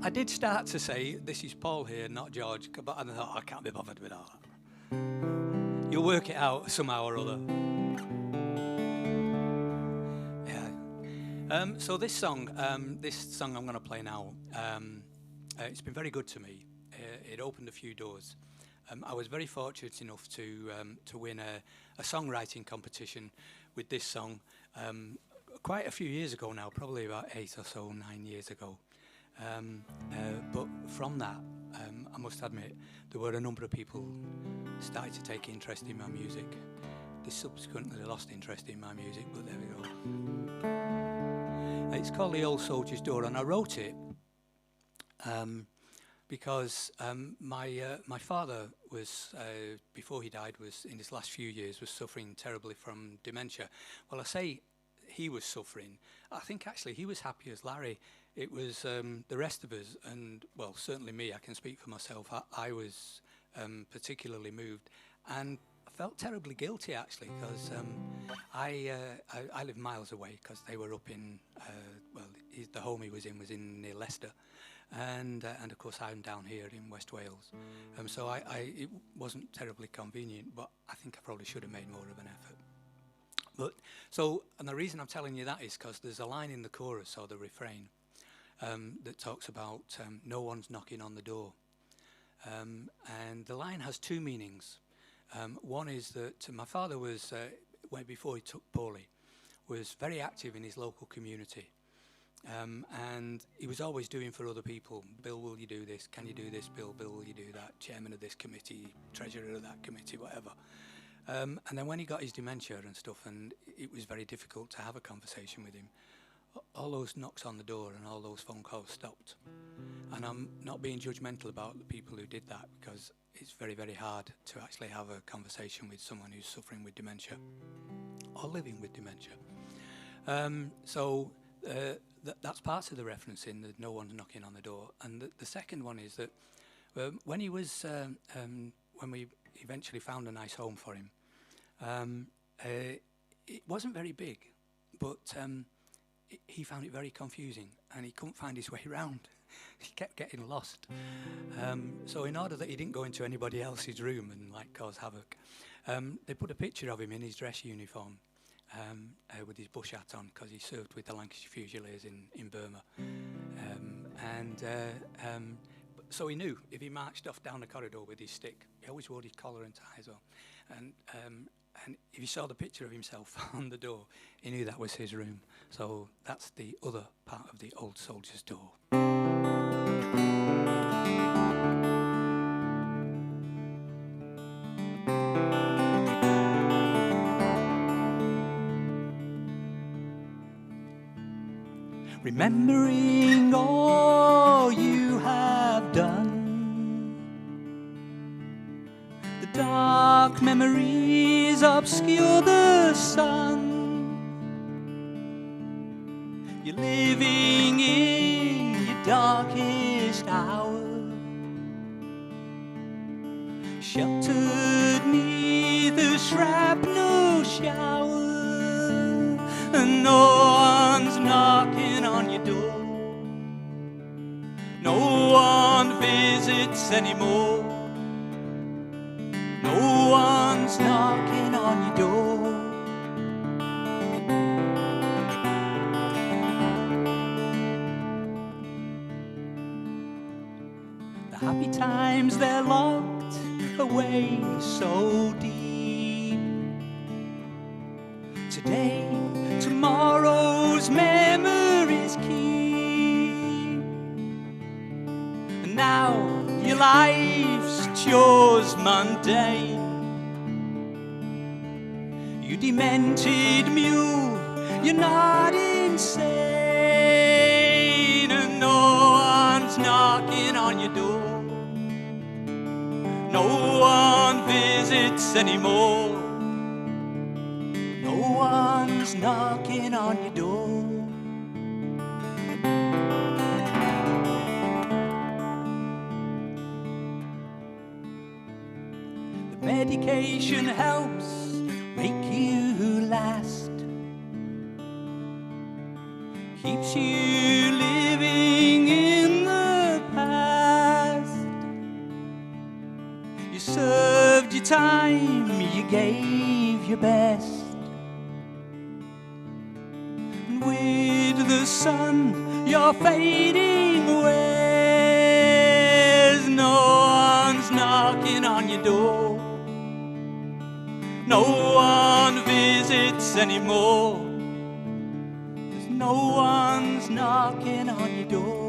I did start to say, this is Paul here, not George, but I thought, I can't be bothered with all that. You'll work it out somehow or other. Yeah. So this song I'm going to play now, it's been very good to me. It opened a few doors. I was very fortunate enough to win a songwriting competition with this song quite a few years ago now, probably about 8 or so, 9 years ago. But from that, I must admit, there were a number of people started to take interest in my music. They subsequently lost interest in my music, but there we go. It's called The Old Soldier's Door, and I wrote it because my father was, before he died, was in his last few years, was suffering terribly from dementia. Well, I say he was suffering. I think actually he was happy as Larry. It was the rest of us, and well, certainly me, I can speak for myself. I was particularly moved, and I felt terribly guilty actually, because I live miles away, because they were up in, the home he was in near Leicester. And of course I'm down here in West Wales, so it wasn't terribly convenient, but I think I probably should have made more of an effort. But and the reason I'm telling you that is because there's a line in the chorus or the refrain that talks about no one's knocking on the door, and the line has two meanings. One is that my father was, before he took poorly, was very active in his local community. And he was always doing for other people. Bill, will you do this? Can you do this? Bill, will you do that? Chairman of this committee, treasurer of that committee, whatever. And then when he got his dementia and stuff, and it was very difficult to have a conversation with him, all those knocks on the door and all those phone calls stopped. And I'm not being judgmental about the people who did that, because it's very, very hard to actually have a conversation with someone who's suffering with dementia or living with dementia. That's part of the reference in that no one's knocking on the door. And the second one is that when he was, when we eventually found a nice home for him, it wasn't very big, but he found it very confusing and he couldn't find his way around. He kept getting lost. So in order that he didn't go into anybody else's room and cause havoc, they put a picture of him in his dress uniform. With his bush hat on, because he served with the Lancashire Fusiliers in Burma. So he knew if he marched off down the corridor with his stick, he always wore his collar and tie as well. And if he saw the picture of himself on the door, he knew that was his room. So that's the other part of the Old Soldier's Door. Remembering all you have done, the dark memories obscure the sun. You're living in your darkest hour, sheltered neath a shrapnel shower, and no one's knocking on your door. No one visits anymore. No one's knocking on your door. The happy times, they're locked away so deep. Today, tomorrow's memories keep. And now your life's chores mundane. You demented mule, you're not insane. And no one's knocking on your door. No one visits anymore. one's knocking on your door. The medication helps make you last, keeps you living in the past. You served your time, you gave your best, and with the sun you're fading west. No one's knocking on your door, no one visits anymore. There's no one's knocking on your door.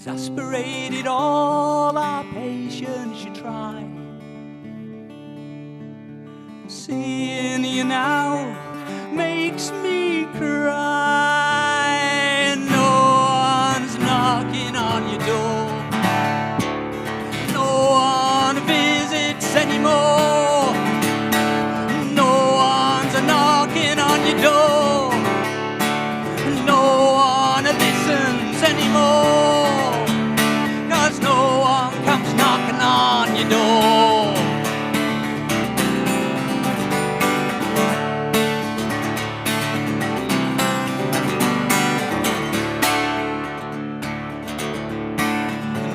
Exasperated all our patience you try. Seeing you now makes me cry. No one's knocking on your door, no one visits anymore. No one's knocking on your door, no one listens anymore. No one comes knocking on your door.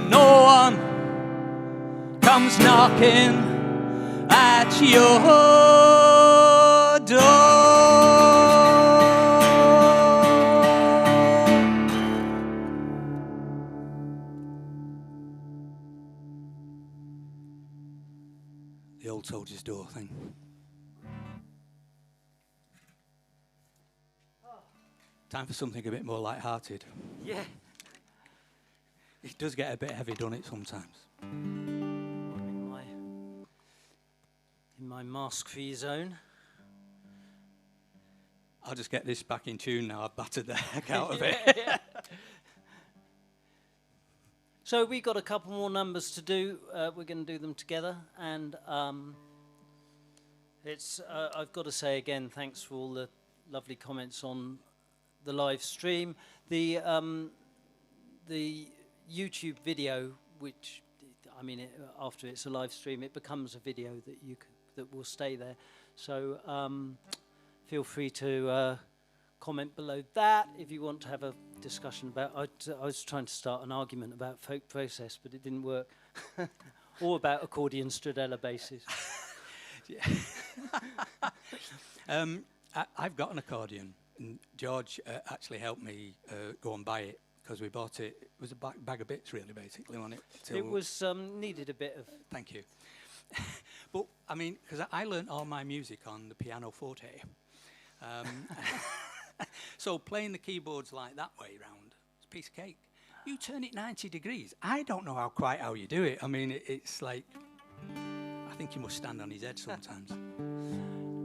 No one comes knocking at your door. The old soldier's door thing. Time for something a bit more light-hearted. Yeah. It does get a bit heavy, doesn't it, sometimes? I'm in my mask-free zone. I'll just get this back in tune now. I've battered the heck out of it. Yeah. So we've got a couple more numbers to do. We're going to do them together, and it's. I've got to say again, thanks for all the lovely comments on the live stream. The YouTube video, which I mean, after it's a live stream, it becomes a video that that will stay there. So feel free to comment below that if you want to have a discussion about. I was trying to start an argument about folk process, but it didn't work. Or about accordion stradella basses. I've got an accordion, and George actually helped me go and buy it because we bought it. It was a bag of bits, really, basically, wasn't it? It was needed a bit of. Thank you. But I mean, because I learnt all my music on the piano forte. So playing the keyboards like that way round, it's a piece of cake. You turn it 90 degrees. I don't know how you do it. I mean, it's like, I think you must stand on his head sometimes.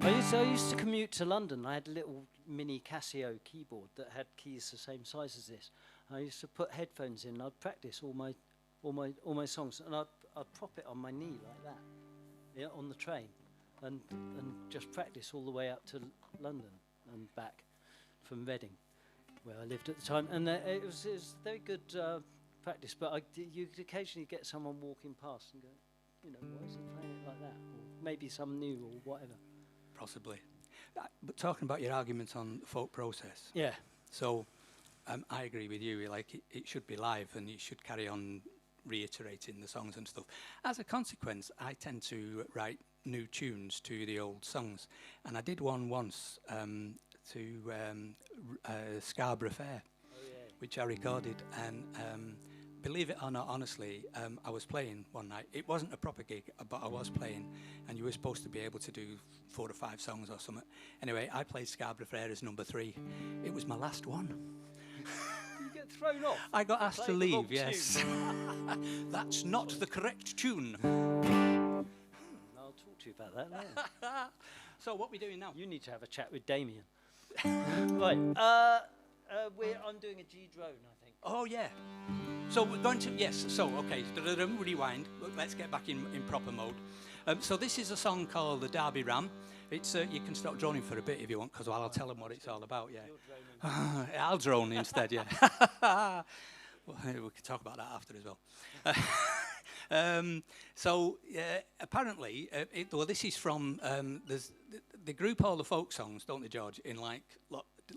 I used to commute to London. I had a little mini Casio keyboard that had keys the same size as this. I used to put headphones in. And I'd practice all my songs, and I'd prop it on my knee like that, yeah, on the train, and just practice all the way up to London and back from Reading, where I lived at the time. And it was very good practice. But you could occasionally get someone walking past and go, you know, why is he playing it like that? Or maybe some new or whatever. Possibly. But talking about your argument on the folk process. Yeah. So I agree with you. Like it should be live, and you should carry on reiterating the songs and stuff. As a consequence, I tend to write new tunes to the old songs, and I did one once to Scarborough Fair, which I recorded, and believe it or not, honestly, I was playing one night. It wasn't a proper gig, but I was playing, and you were supposed to be able to do 4 or 5 songs or something. Anyway, I played Scarborough Fair as number 3. It was my last one. get thrown off? I got asked to Playing the wrong leave, yes. That's not the correct tune. I'll talk to you about that later. So what are we doing now? You need to have a chat with Damien. Right. I'm doing a G drone, I think. Oh, yeah. So we're going to, yes, so, okay, rewind. Let's get back in proper mode. So this is a song called The Derby Ram. It's, you can stop droning for a bit if you want, because I'll tell them what it's all about, yeah. I'll drone instead, yeah. Well, we can talk about that after as well. Apparently, this is from, they group all the folk songs, don't they, George, in like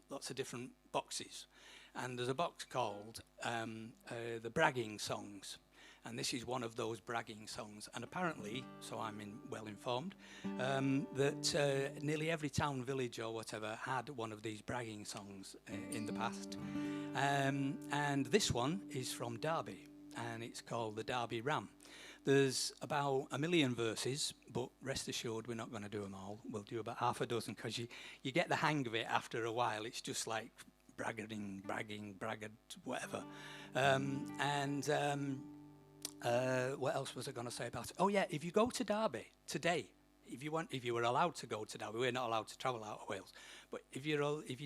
lots of different boxes. And there's a box called the bragging songs. And this is one of those bragging songs. And apparently, so I'm well informed, that nearly every town, village or whatever had one of these bragging songs in the past. And this one is from Derby, and it's called The Derby Ram. There's about 1 million verses, but rest assured we're not going to do them all. We'll do about half a dozen, because you get the hang of it after a while. It's just like bragging, whatever. What else was I going to say about it? Oh yeah, if you go to Derby today, if you were allowed to go to Derby, we're not allowed to travel out of Wales, but if you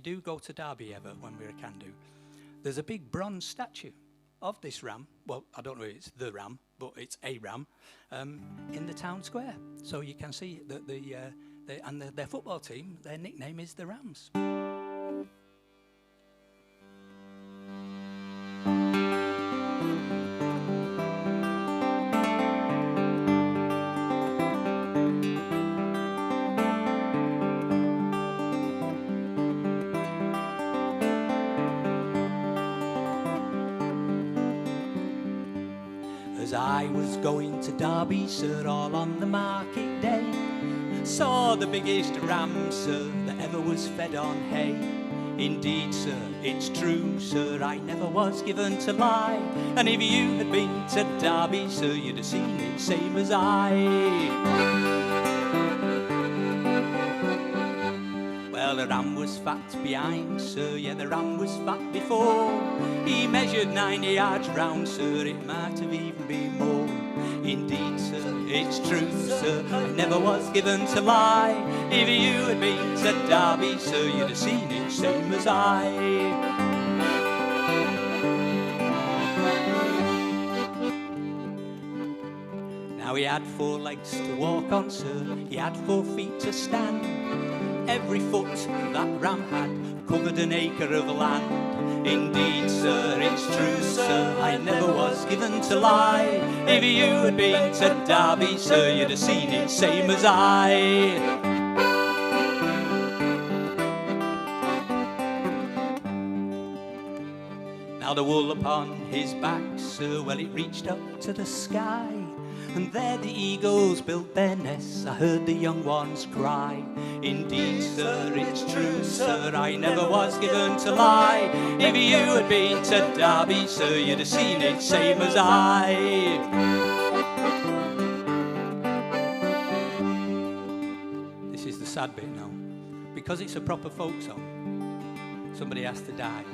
do go to Derby ever, when we can do, there's a big bronze statue of this ram. Well, I don't know if it's the ram, but it's a ram in the town square. So you can see that their football team, their nickname is the Rams. As I was going to Derby, sir, all on the market day, saw the biggest ram, sir, that ever was fed on hay. Indeed, sir, it's true, sir, I never was given to lie. And if you had been to Derby, sir, you'd have seen it same as I. Well, the ram was fat behind, sir, yeah, the ram was fat before. He measured 90 yards round, sir, it might have even been more. Indeed, sir, it's true, sir, I never was given to lie. If you had been to Derby, sir, you'd have seen it same as I. Now he had 4 legs to walk on, sir, he had 4 feet to stand. Every foot that ram had covered an acre of land. Indeed, sir, it's true, sir, I never was given to lie. If you had been to Derby, sir, you'd have seen it same as I. Now the wool upon his back, sir, well, it reached up to the sky. And there the eagles built their nests, I heard the young ones cry. Indeed, sir, it's true, sir, I never was given to lie. If you had been to Derby, sir, you'd have seen it same as I. This is the sad bit now. Because it's a proper folk song, somebody has to die.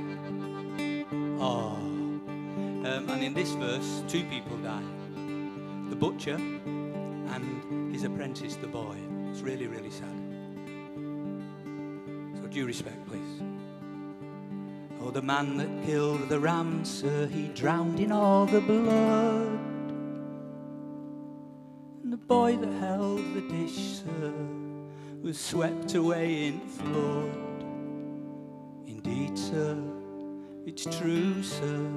Oh. And in this verse, 2 people die. The butcher and his apprentice, the boy. It's really, really sad. So due respect, please. Oh, the man that killed the ram, sir, he drowned in all the blood. And the boy that held the dish, sir, was swept away in flood. Indeed, sir, it's true, sir,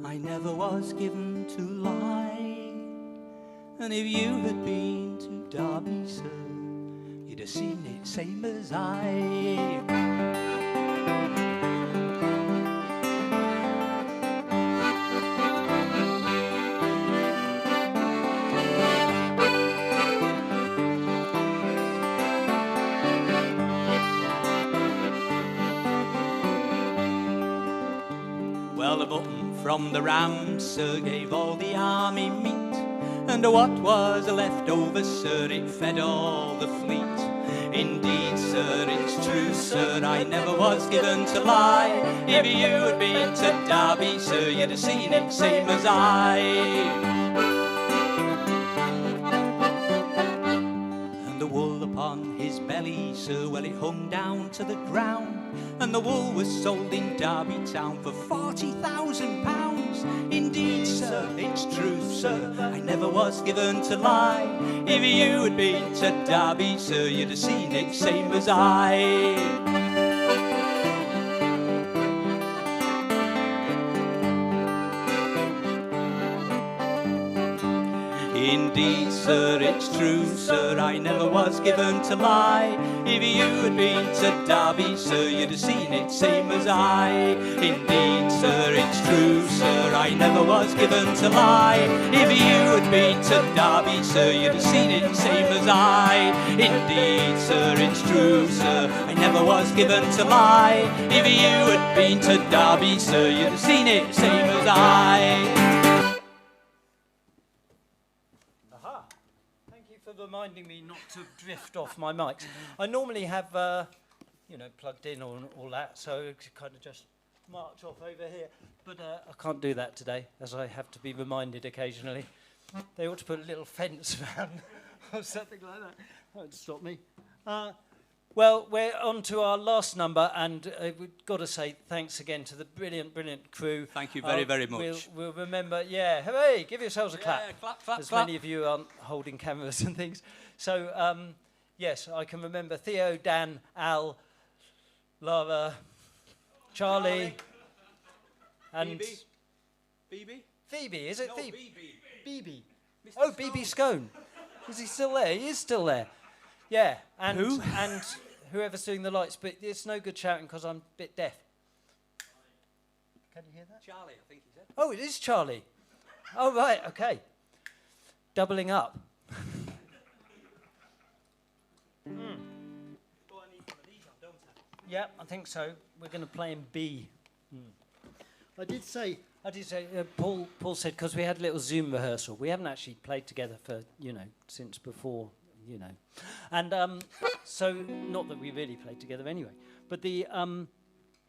I never was given to lie. And if you had been to Derby, sir, you'd have seen it same as I. Well, the button from the ram, sir, gave all the army meat. And what was left over, sir, it fed all the fleet. Indeed, sir, it's true, sir, I never was given to lie. If you had been to Derby, sir, you'd have seen it same as I. And the wool upon his belly, sir, well, it hung down to the ground. And the wool was sold in Derby town for £40,000. Indeed, sir, it's true, sir, I never was given to lie. If you had been to Derby, sir, you'd have seen it same as I. Indeed, sir, it's true, sir, I never was given to lie. If you had been to Derby, sir, you'd have seen it same as I. Indeed, sir, it's true, sir, I never was given to lie. If you had been to Derby, sir, you'd have seen it same as I. Indeed, sir, it's true, sir, I never was given to lie. If you had been to Derby, sir, you'd have seen it same as I. Reminding me not to drift off my mics. I normally have, plugged in or all that, so I kind of just march off over here. But I can't do that today, as I have to be reminded occasionally. They ought to put a little fence around or something like that. That would stop me. Well, we're on to our last number, and we've got to say thanks again to the brilliant, brilliant crew. Thank you very, very much. We'll remember, hooray, give yourselves a clap. Yeah, clap, clap, As clap. many of you aren't holding cameras and things. So, yes, I can remember Theo, Dan, Al, Lara, Charlie, and... Phoebe? Phoebe, is it? No, Phoebe. BB. BB. Oh, BB Skone. Is he still there? He is still there. Yeah, and Who? And whoever's doing the lights, but it's no good shouting because I'm a bit deaf. Can you hear that? Charlie, I think he said. Oh, it is Charlie. Oh, right, okay. Doubling up. Oh, I need one of these on, don't I? Yeah, I think so. We're going to play in B. I did say, Paul said, because we had a little Zoom rehearsal. We haven't actually played together for, since before. And so, not that we really played together anyway, but he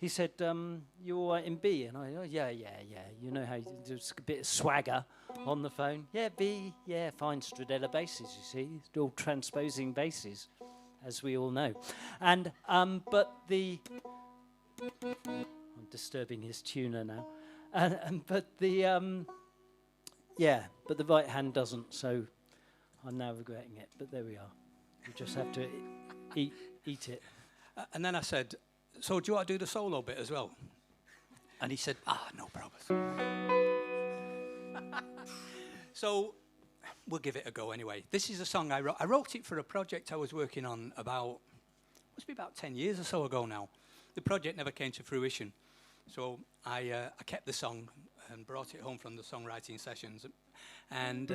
said, you're all right in B? And I, yeah, you know how there's a bit of swagger on the phone. Yeah, B, yeah, fine Stradella basses, you see, it's all transposing basses, as we all know. And, but I'm disturbing his tuner now, but the right hand doesn't, so I'm now regretting it, but there we are. You just have to eat it. And then I said, so do you want to do the solo bit as well? And he said, no problem. So we'll give it a go anyway. This is a song I wrote. I wrote it for a project I was working on must be about 10 years or so ago now. The project never came to fruition. So I kept the song and brought it home from the songwriting sessions. And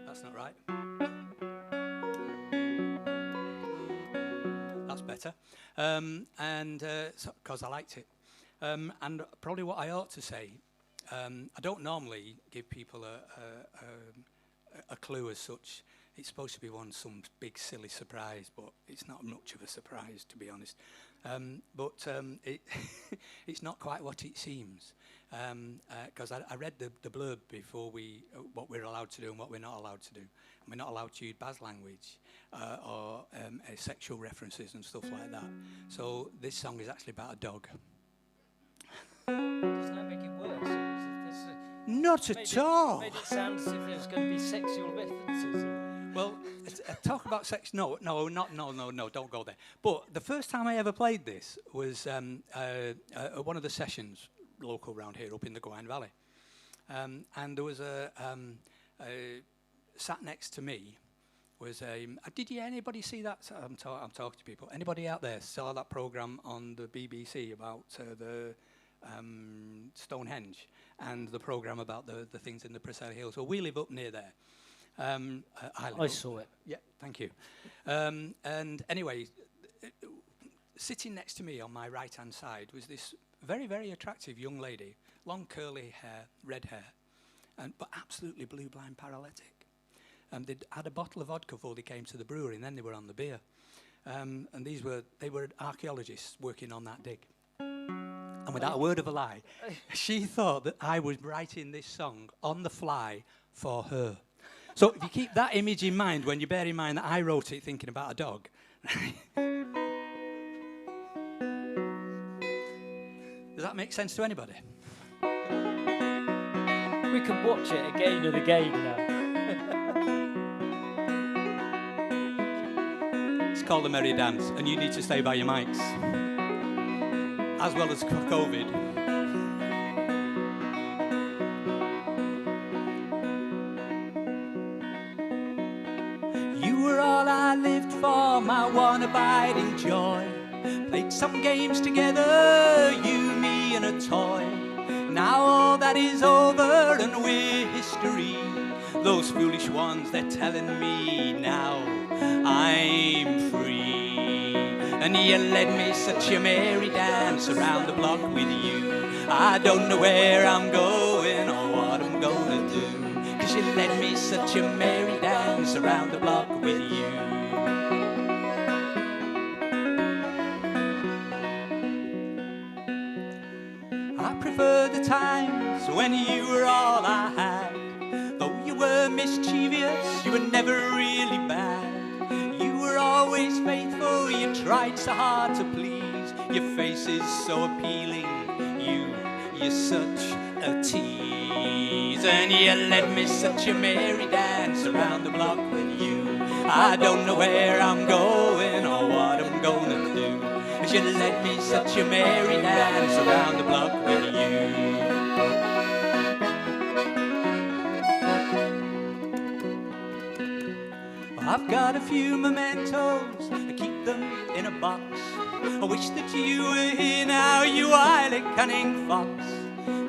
that's not right. That's better. Because I liked it. And probably what I ought to say, I don't normally give people a clue as such. It's supposed to be some big silly surprise, but it's not much of a surprise, to be honest. It's not quite what it seems. Because I read the blurb before what we're allowed to do and what we're not allowed to do. And we're not allowed to use bad language or sexual references and stuff like that. So this song is actually about a dog. Doesn't that make it worse? Not at all. Made it sound as if there's going to be sexual references. Well, talk about sex. No, don't go there. But the first time I ever played this was at one of the sessions local round here up in the Gwine Valley. And there was sat next to me was anybody see that? I'm talking to people. Anybody out there saw that programme on the BBC about the Stonehenge and the programme about the things in the Preseli Hills? Well, we live up near there. I saw it. Yeah, thank you. And anyway, sitting next to me on my right-hand side was this very, very attractive young lady, long curly hair, red hair, but absolutely blue-blind paralytic. they'd had a bottle of vodka before they came to the brewery, and then they were on the beer. And they were archaeologists working on that dig. And without a word of a lie, she thought that I was writing this song on the fly for her. So if you keep that image in mind when you bear in mind that I wrote it thinking about a dog. Does that make sense to anybody? We can watch it again and again now. It's called the Merry Dance, and you need to stay by your mics, as well as COVID. You were all I lived for, my one abiding joy. Played some games together, you, me, and a toy. Now all that is over and we're history. Those foolish ones, they're telling me now I'm free. And you led me such a merry dance around the block with you. I don't know where I'm going or what I'm gonna do, 'cause you led me such a merry dance around the block with you. I prefer the times when you were all I had. Though you were mischievous, you were never really bad. You were always faithful, you tried so hard to please. Your face is so appealing, you're such a tease. And you led me such a merry dance around the block with you. I don't know where I'm going or what I'm gonna do, 'cause you led me such a merry dance around the block with you. I've got a few mementos, I keep them in a box. I wish that you were here now, you wily cunning fox.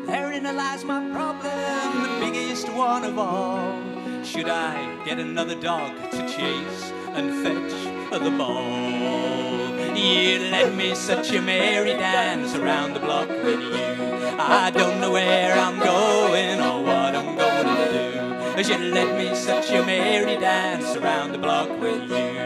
Therein lies my problem, the biggest one of all. Should I get another dog to chase and fetch the ball? You led me such a merry dance around the block with you. I don't know where I'm going or what I'm gonna do, 'cause you led me such a merry dance around the block with you.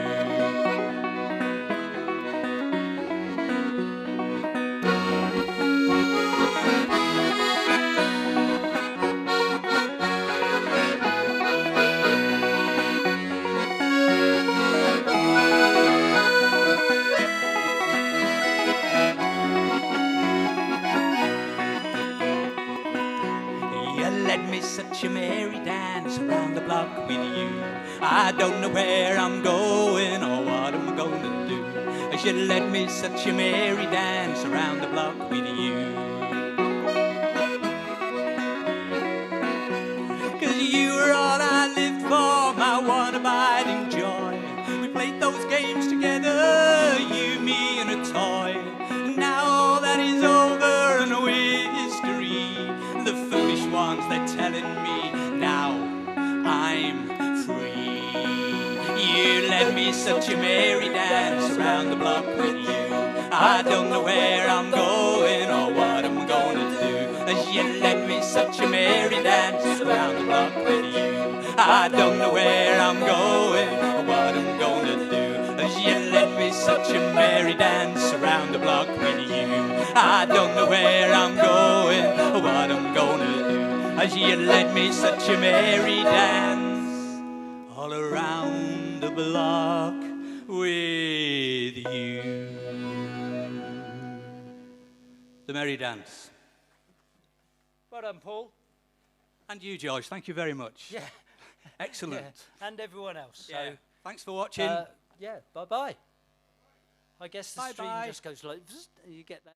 Such a merry dance around the block with you. I don't know where I'm going or what I'm gonna do, as you led me such a merry dance around the block with you. 'Cause you were all I lived for, my one abiding joy. We played those games together, you, me, and a toy. And now all that is over and we're history. The foolish ones, they're telling me now I'm free. You led me such a merry dance around the block with you. I don't know where I'm going or what I'm gonna do, as you led me such a merry dance around the block with you. I don't know where I'm going or what I'm gonna do, as you led me such a merry dance around the block with you. I don't know where I'm going or what I'm gonna do, as you led me such a merry dance all around the block with you. The Merry Dance. Well done, Paul. And you, George, thank you very much. Yeah. Excellent. Yeah. And everyone else. Yeah. So, Thanks for watching. yeah, bye-bye. I guess the stream Bye-bye. just goes like, you get that.